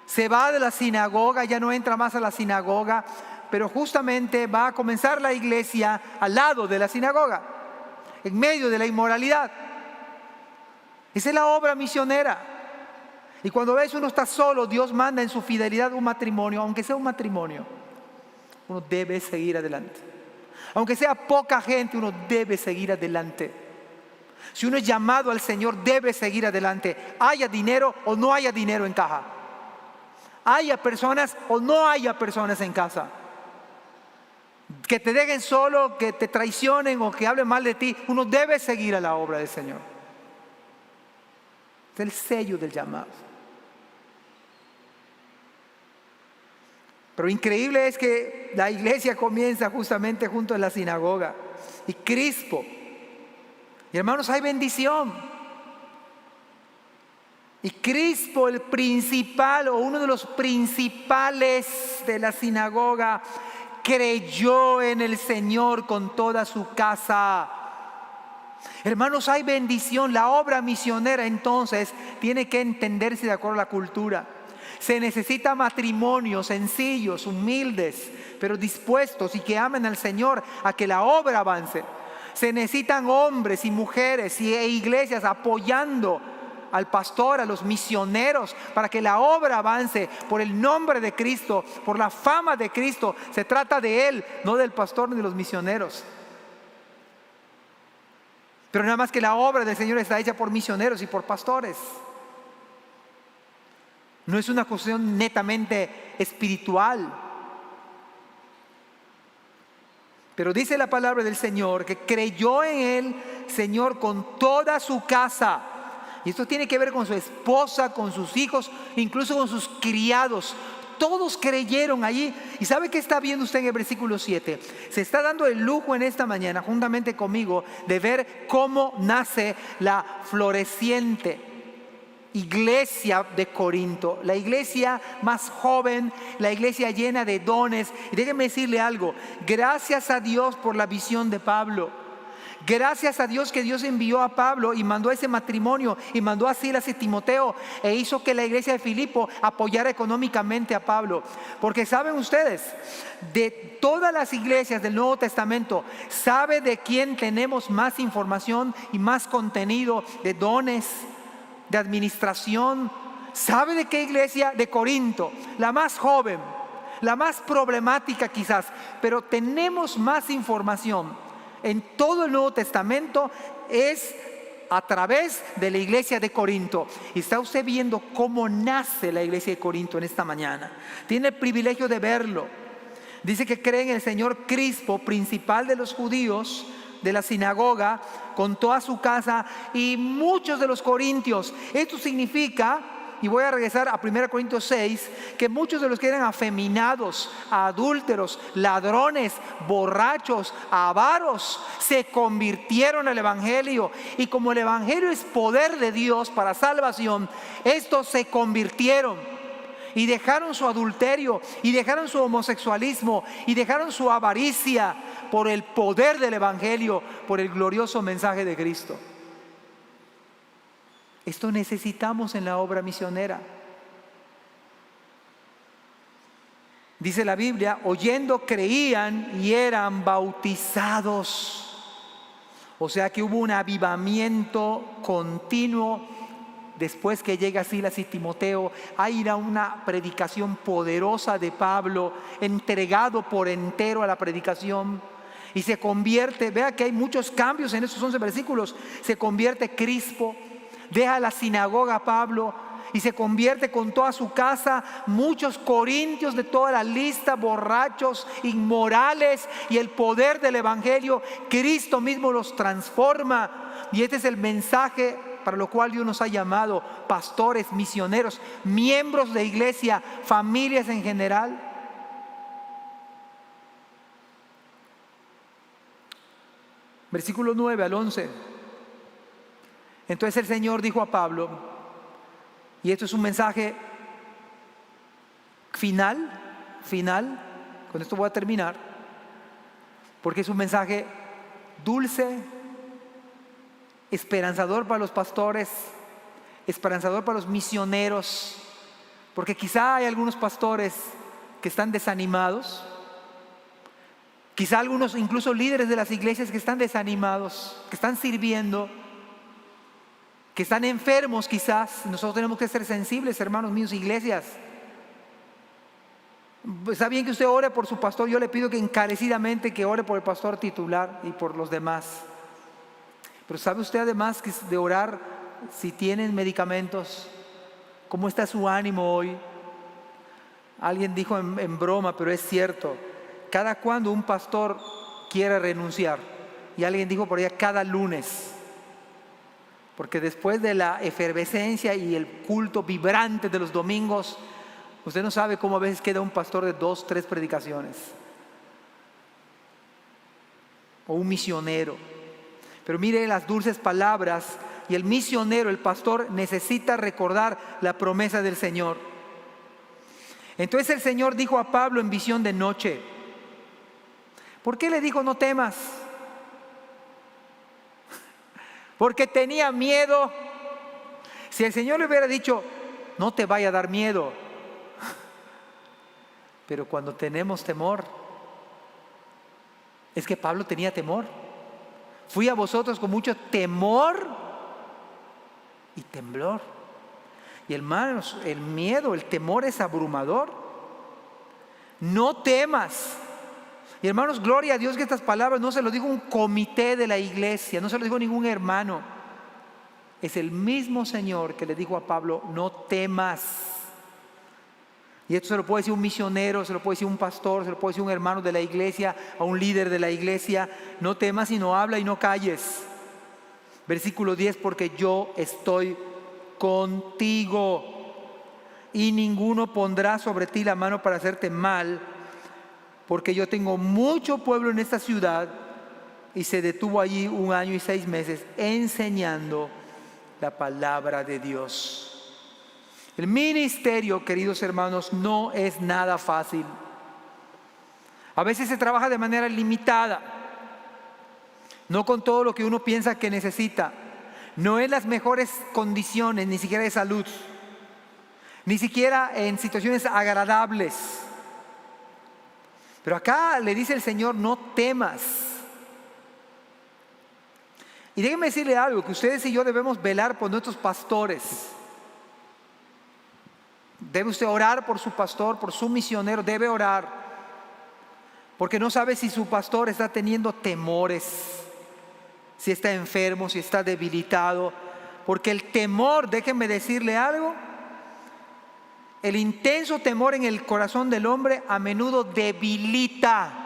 Se va de la sinagoga, ya no entra más a la sinagoga, pero justamente va a comenzar la iglesia al lado de la sinagoga, en medio de la inmoralidad. Esa es la obra misionera. Y cuando ves uno está solo, Dios manda en su fidelidad un matrimonio, aunque sea un matrimonio, uno debe seguir adelante. Aunque sea poca gente, uno debe seguir adelante. Si uno es llamado al Señor, debe seguir adelante. Haya dinero o no haya dinero en caja. Haya personas o no haya personas en casa. Que te dejen solo, que te traicionen o que hablen mal de ti, uno debe seguir a la obra del Señor. Es el sello del llamado. Pero increíble es que la iglesia comienza justamente junto a la sinagoga. Y Crispo. Y hermanos, hay bendición. Y Crispo, el principal o uno de los principales de la sinagoga, creyó en el Señor con toda su casa. Hermanos, hay bendición. La obra misionera entonces tiene que entenderse de acuerdo a la cultura. Se necesita matrimonios sencillos, humildes, pero dispuestos y que amen al Señor a que la obra avance. Se necesitan hombres y mujeres e iglesias apoyando al pastor, a los misioneros, para que la obra avance por el nombre de Cristo, por la fama de Cristo. Se trata de Él, no del pastor ni de los misioneros. Pero nada más que la obra del Señor está hecha por misioneros y por pastores. No es una cuestión netamente espiritual. Pero dice la palabra del Señor que creyó en Él, Señor, con toda su casa. Y esto tiene que ver con su esposa, con sus hijos, incluso con sus criados. Todos creyeron allí. ¿Y sabe qué está viendo usted en el versículo 7? Se está dando el lujo en esta mañana, juntamente conmigo, de ver cómo nace la floreciente iglesia de Corinto, la iglesia más joven, la iglesia llena de dones. Y déjeme decirle algo, gracias a Dios por la visión de Pablo. Gracias a Dios que Dios envió a Pablo y mandó ese matrimonio y mandó a Silas y Timoteo e hizo que la iglesia de Filipo apoyara económicamente a Pablo. Porque saben ustedes, de todas las iglesias del Nuevo Testamento, ¿sabe de quién tenemos más información y más contenido de dones, de administración? ¿Sabe de qué iglesia? De Corinto, la más joven, la más problemática quizás, pero tenemos más información en todo el Nuevo Testamento es a través de la iglesia de Corinto. Y está usted viendo cómo nace la iglesia de Corinto en esta mañana. Tiene el privilegio de verlo. Dice que cree en el señor Crispo, principal de los judíos de la sinagoga, con toda su casa y muchos de los corintios. Esto significa, y voy a regresar a 1 Corintios 6, que muchos de los que eran afeminados, adúlteros, ladrones, borrachos, avaros, se convirtieron al evangelio. Y como el evangelio es poder de Dios para salvación, estos se convirtieron y dejaron su adulterio, y dejaron su homosexualismo, y dejaron su avaricia por el poder del evangelio, por el glorioso mensaje de Cristo. Esto necesitamos en la obra misionera. Dice la Biblia, oyendo creían y eran bautizados. O sea que hubo un avivamiento continuo. Después que llega Silas y Timoteo, hay una predicación poderosa de Pablo, entregado por entero a la predicación. Y se convierte, vea que hay muchos cambios en esos 11 versículos. Se convierte Crispo, deja la sinagoga Pablo y se convierte con toda su casa. Muchos corintios de toda la lista, borrachos, inmorales, y el poder del evangelio, Cristo mismo los transforma. Y este es el mensaje para lo cual Dios nos ha llamado: pastores, misioneros, miembros de iglesia, familias en general. Versículo 9 al 11. Entonces el Señor dijo a Pablo, y esto es un mensaje final, con esto voy a terminar, porque es un mensaje dulce, esperanzador para los pastores, esperanzador para los misioneros, porque quizá hay algunos pastores que están desanimados, quizá algunos incluso líderes de las iglesias que están desanimados, que están sirviendo, que están enfermos quizás. Nosotros tenemos que ser sensibles, hermanos míos, iglesias. Está bien que usted ore por su pastor. Yo le pido que encarecidamente que ore por el pastor titular y por los demás. Pero ¿sabe usted además que de orar si tienen medicamentos? ¿Cómo está su ánimo hoy? Alguien dijo en broma, pero es cierto: cada cuando un pastor quiere renunciar. Y alguien dijo por allá: cada lunes. Porque después de la efervescencia y el culto vibrante de los domingos, usted no sabe cómo a veces queda un pastor de 2, 3 predicaciones. O un misionero. Pero mire las dulces palabras, y el misionero, el pastor, necesita recordar la promesa del Señor. Entonces el Señor dijo a Pablo en visión de noche. ¿Por qué le dijo no temas? Porque tenía miedo. Si el Señor le hubiera dicho no te vaya a dar miedo. Pero cuando tenemos temor, es que Pablo tenía temor. Fui a vosotros con mucho temor y temblor. Y hermanos, el miedo, el temor es abrumador. No temas. Y hermanos, gloria a Dios que estas palabras no se lo dijo un comité de la iglesia, no se lo dijo ningún hermano. Es el mismo Señor que le dijo a Pablo, no temas. Y esto se lo puede decir un misionero, se lo puede decir un pastor, se lo puede decir un hermano de la iglesia, a un líder de la iglesia. No temas y no habla y no calles. Versículo 10, porque yo estoy contigo y ninguno pondrá sobre ti la mano para hacerte mal, porque yo tengo mucho pueblo en esta ciudad. Y se detuvo allí 1 año y 6 meses enseñando la palabra de Dios. El ministerio, queridos hermanos, no es nada fácil. A veces se trabaja de manera limitada, no con todo lo que uno piensa que necesita, no en las mejores condiciones, ni siquiera de salud, ni siquiera en situaciones agradables. Pero acá le dice el Señor, no temas. Y déjenme decirle algo, que ustedes y yo debemos velar por nuestros pastores. Debe usted orar por su pastor, por su misionero, debe orar. Porque no sabe si su pastor está teniendo temores, si está enfermo, si está debilitado. Porque el temor, déjenme decirle algo, el intenso temor en el corazón del hombre a menudo debilita.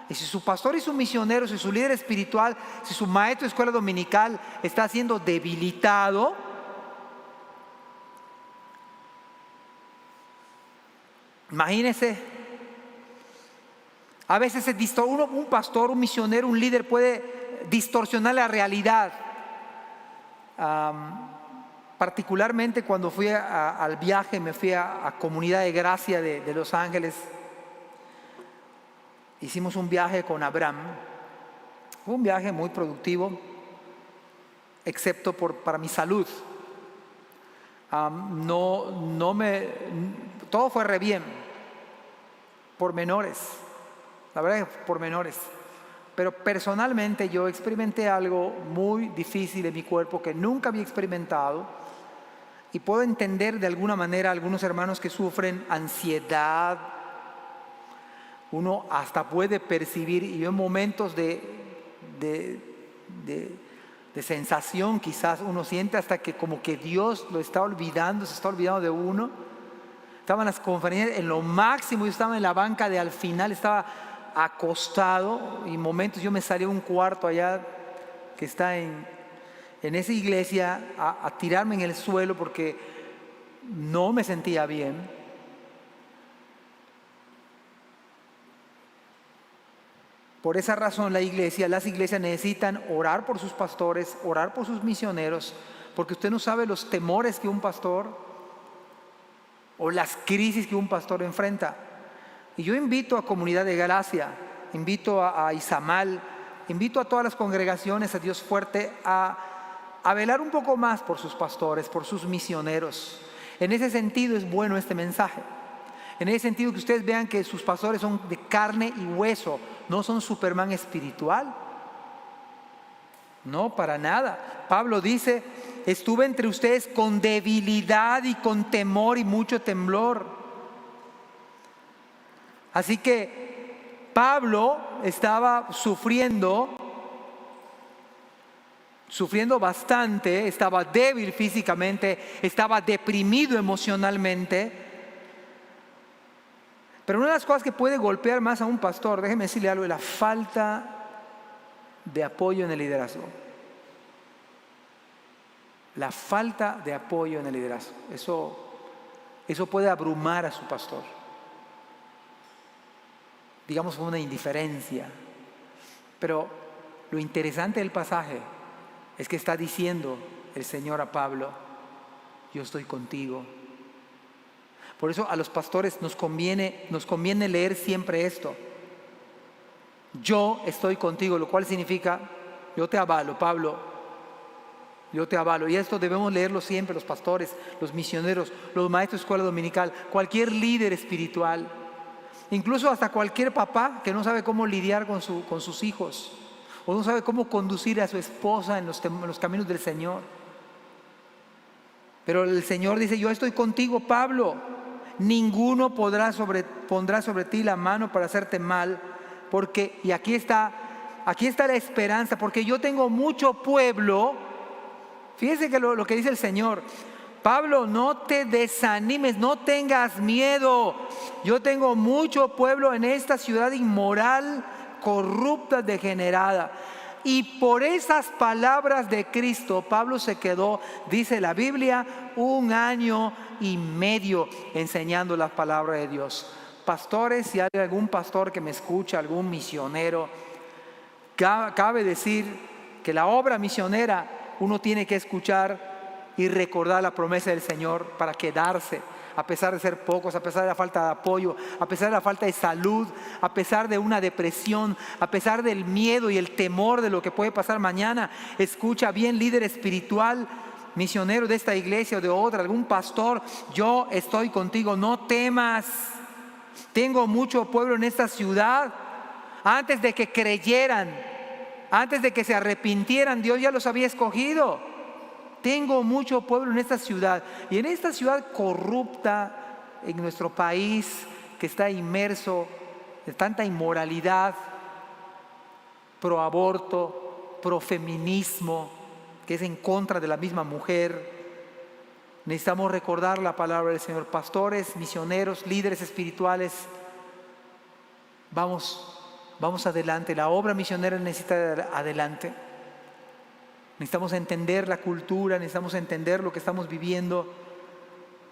Y si su pastor y su misionero, si su líder espiritual, si su maestro de escuela dominical está siendo debilitado, imagínese, a veces un pastor, un misionero, un líder puede distorsionar la realidad. Particularmente cuando fui al viaje, me fui a Comunidad de Gracia de Los Ángeles. Hicimos un viaje con Abraham. Fue un viaje muy productivo, excepto para mi salud. Todo fue re bien, por menores, la verdad que por menores. Pero personalmente yo experimenté algo muy difícil en mi cuerpo que nunca había experimentado. Y puedo entender de alguna manera a algunos hermanos que sufren ansiedad. Uno hasta puede percibir, y yo en momentos de sensación quizás uno siente hasta que como que Dios lo está olvidando, se está olvidando de uno. Estaba en las conferencias en lo máximo, yo estaba en la banca de al final, estaba acostado, y en momentos yo me salí a un cuarto allá que está en esa iglesia a tirarme en el suelo porque no me sentía bien. Por esa razón las iglesias necesitan orar por sus pastores, orar por sus misioneros, porque usted no sabe los temores que un pastor o las crisis que un pastor enfrenta. Y yo invito a Comunidad de Gracia, invito a Izamal, invito a todas las congregaciones, a Dios Fuerte, a velar un poco más por sus pastores, por sus misioneros. En ese sentido es bueno este mensaje. En ese sentido que ustedes vean que sus pastores son de carne y hueso, no son Superman espiritual. No, para nada. Pablo dice, estuve entre ustedes con debilidad y con temor y mucho temblor. Así que Pablo estaba sufriendo bastante, estaba débil físicamente, estaba deprimido emocionalmente. Pero una de las cosas que puede golpear más a un pastor, déjeme decirle algo, es la falta de apoyo en el liderazgo. la falta de apoyo en el liderazgo. Eso puede abrumar a su pastor. Digamos una indiferencia. Pero lo interesante del pasaje es que está diciendo el Señor a Pablo: yo estoy contigo. Por eso a los pastores nos conviene leer siempre esto: yo estoy contigo, lo cual significa yo te avalo, Pablo, yo te avalo. Y esto debemos leerlo siempre los pastores, los misioneros, los maestros de escuela dominical, cualquier líder espiritual, incluso hasta cualquier papá que no sabe cómo lidiar con sus hijos, o no sabe cómo conducir a su esposa en los caminos del Señor. Pero el Señor dice: yo estoy contigo, Pablo. Ninguno pondrá sobre ti la mano para hacerte mal, porque, y aquí está la esperanza, porque yo tengo mucho pueblo. Fíjese que lo que dice el Señor: Pablo, no te desanimes, no tengas miedo. Yo tengo mucho pueblo en esta ciudad inmoral, corrupta, degenerada. Y por esas palabras de Cristo, Pablo se quedó, dice la Biblia, 1 año y medio enseñando las palabras de Dios. Pastores, si hay algún pastor que me escucha, algún misionero, cabe decir que la obra misionera uno tiene que escuchar y recordar la promesa del Señor para quedarse, a pesar de ser pocos, a pesar de la falta de apoyo, a pesar de la falta de salud, a pesar de una depresión, a pesar del miedo y el temor de lo que puede pasar mañana. Escucha bien, líder espiritual, misionero de esta iglesia o de otra, algún pastor: yo estoy contigo, no temas. Tengo mucho pueblo en esta ciudad. Antes de que creyeran, antes de que se arrepintieran, Dios ya los había escogido. Tengo mucho pueblo en esta ciudad. Y en esta ciudad corrupta, en nuestro país, que está inmerso en tanta inmoralidad, pro aborto, pro feminismo, que es en contra de la misma mujer, necesitamos recordar la palabra del Señor. Pastores, misioneros, líderes espirituales, vamos adelante. La obra misionera necesita ir adelante. Necesitamos entender la cultura, necesitamos entender lo que estamos viviendo,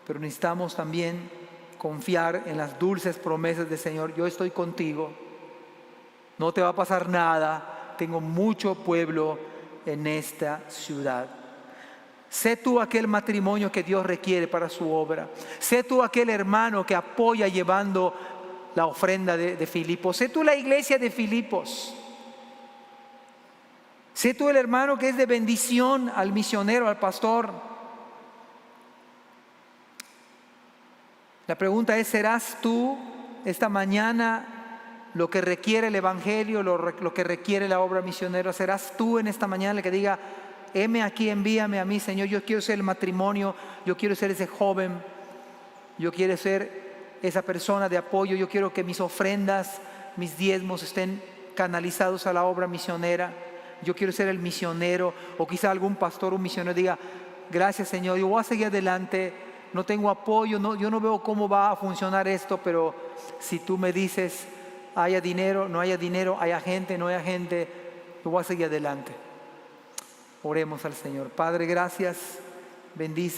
pero necesitamos también confiar en las dulces promesas del Señor. Yo estoy contigo, no te va a pasar nada, tengo mucho pueblo en esta ciudad. Sé tú aquel matrimonio que Dios requiere para su obra. Sé tú aquel hermano que apoya llevando la ofrenda de Filipos. Sé tú la iglesia de Filipos. Sé tú el hermano que es de bendición al misionero, al pastor. La pregunta es: ¿serás tú esta mañana lo que requiere el evangelio, lo que requiere la obra misionera? ¿Serás tú en esta mañana el que diga: heme aquí, envíame a mí, Señor, yo quiero ser el matrimonio, yo quiero ser ese joven, yo quiero ser esa persona de apoyo, yo quiero que mis ofrendas, mis diezmos estén canalizados a la obra misionera? Yo quiero ser el misionero. O quizá algún pastor, un misionero diga: gracias, Señor, yo voy a seguir adelante, no tengo apoyo, yo no veo cómo va a funcionar esto, pero si tú me dices, haya dinero, no haya dinero, haya gente, no haya gente, yo voy a seguir adelante. Oremos al Señor. Padre, gracias, bendice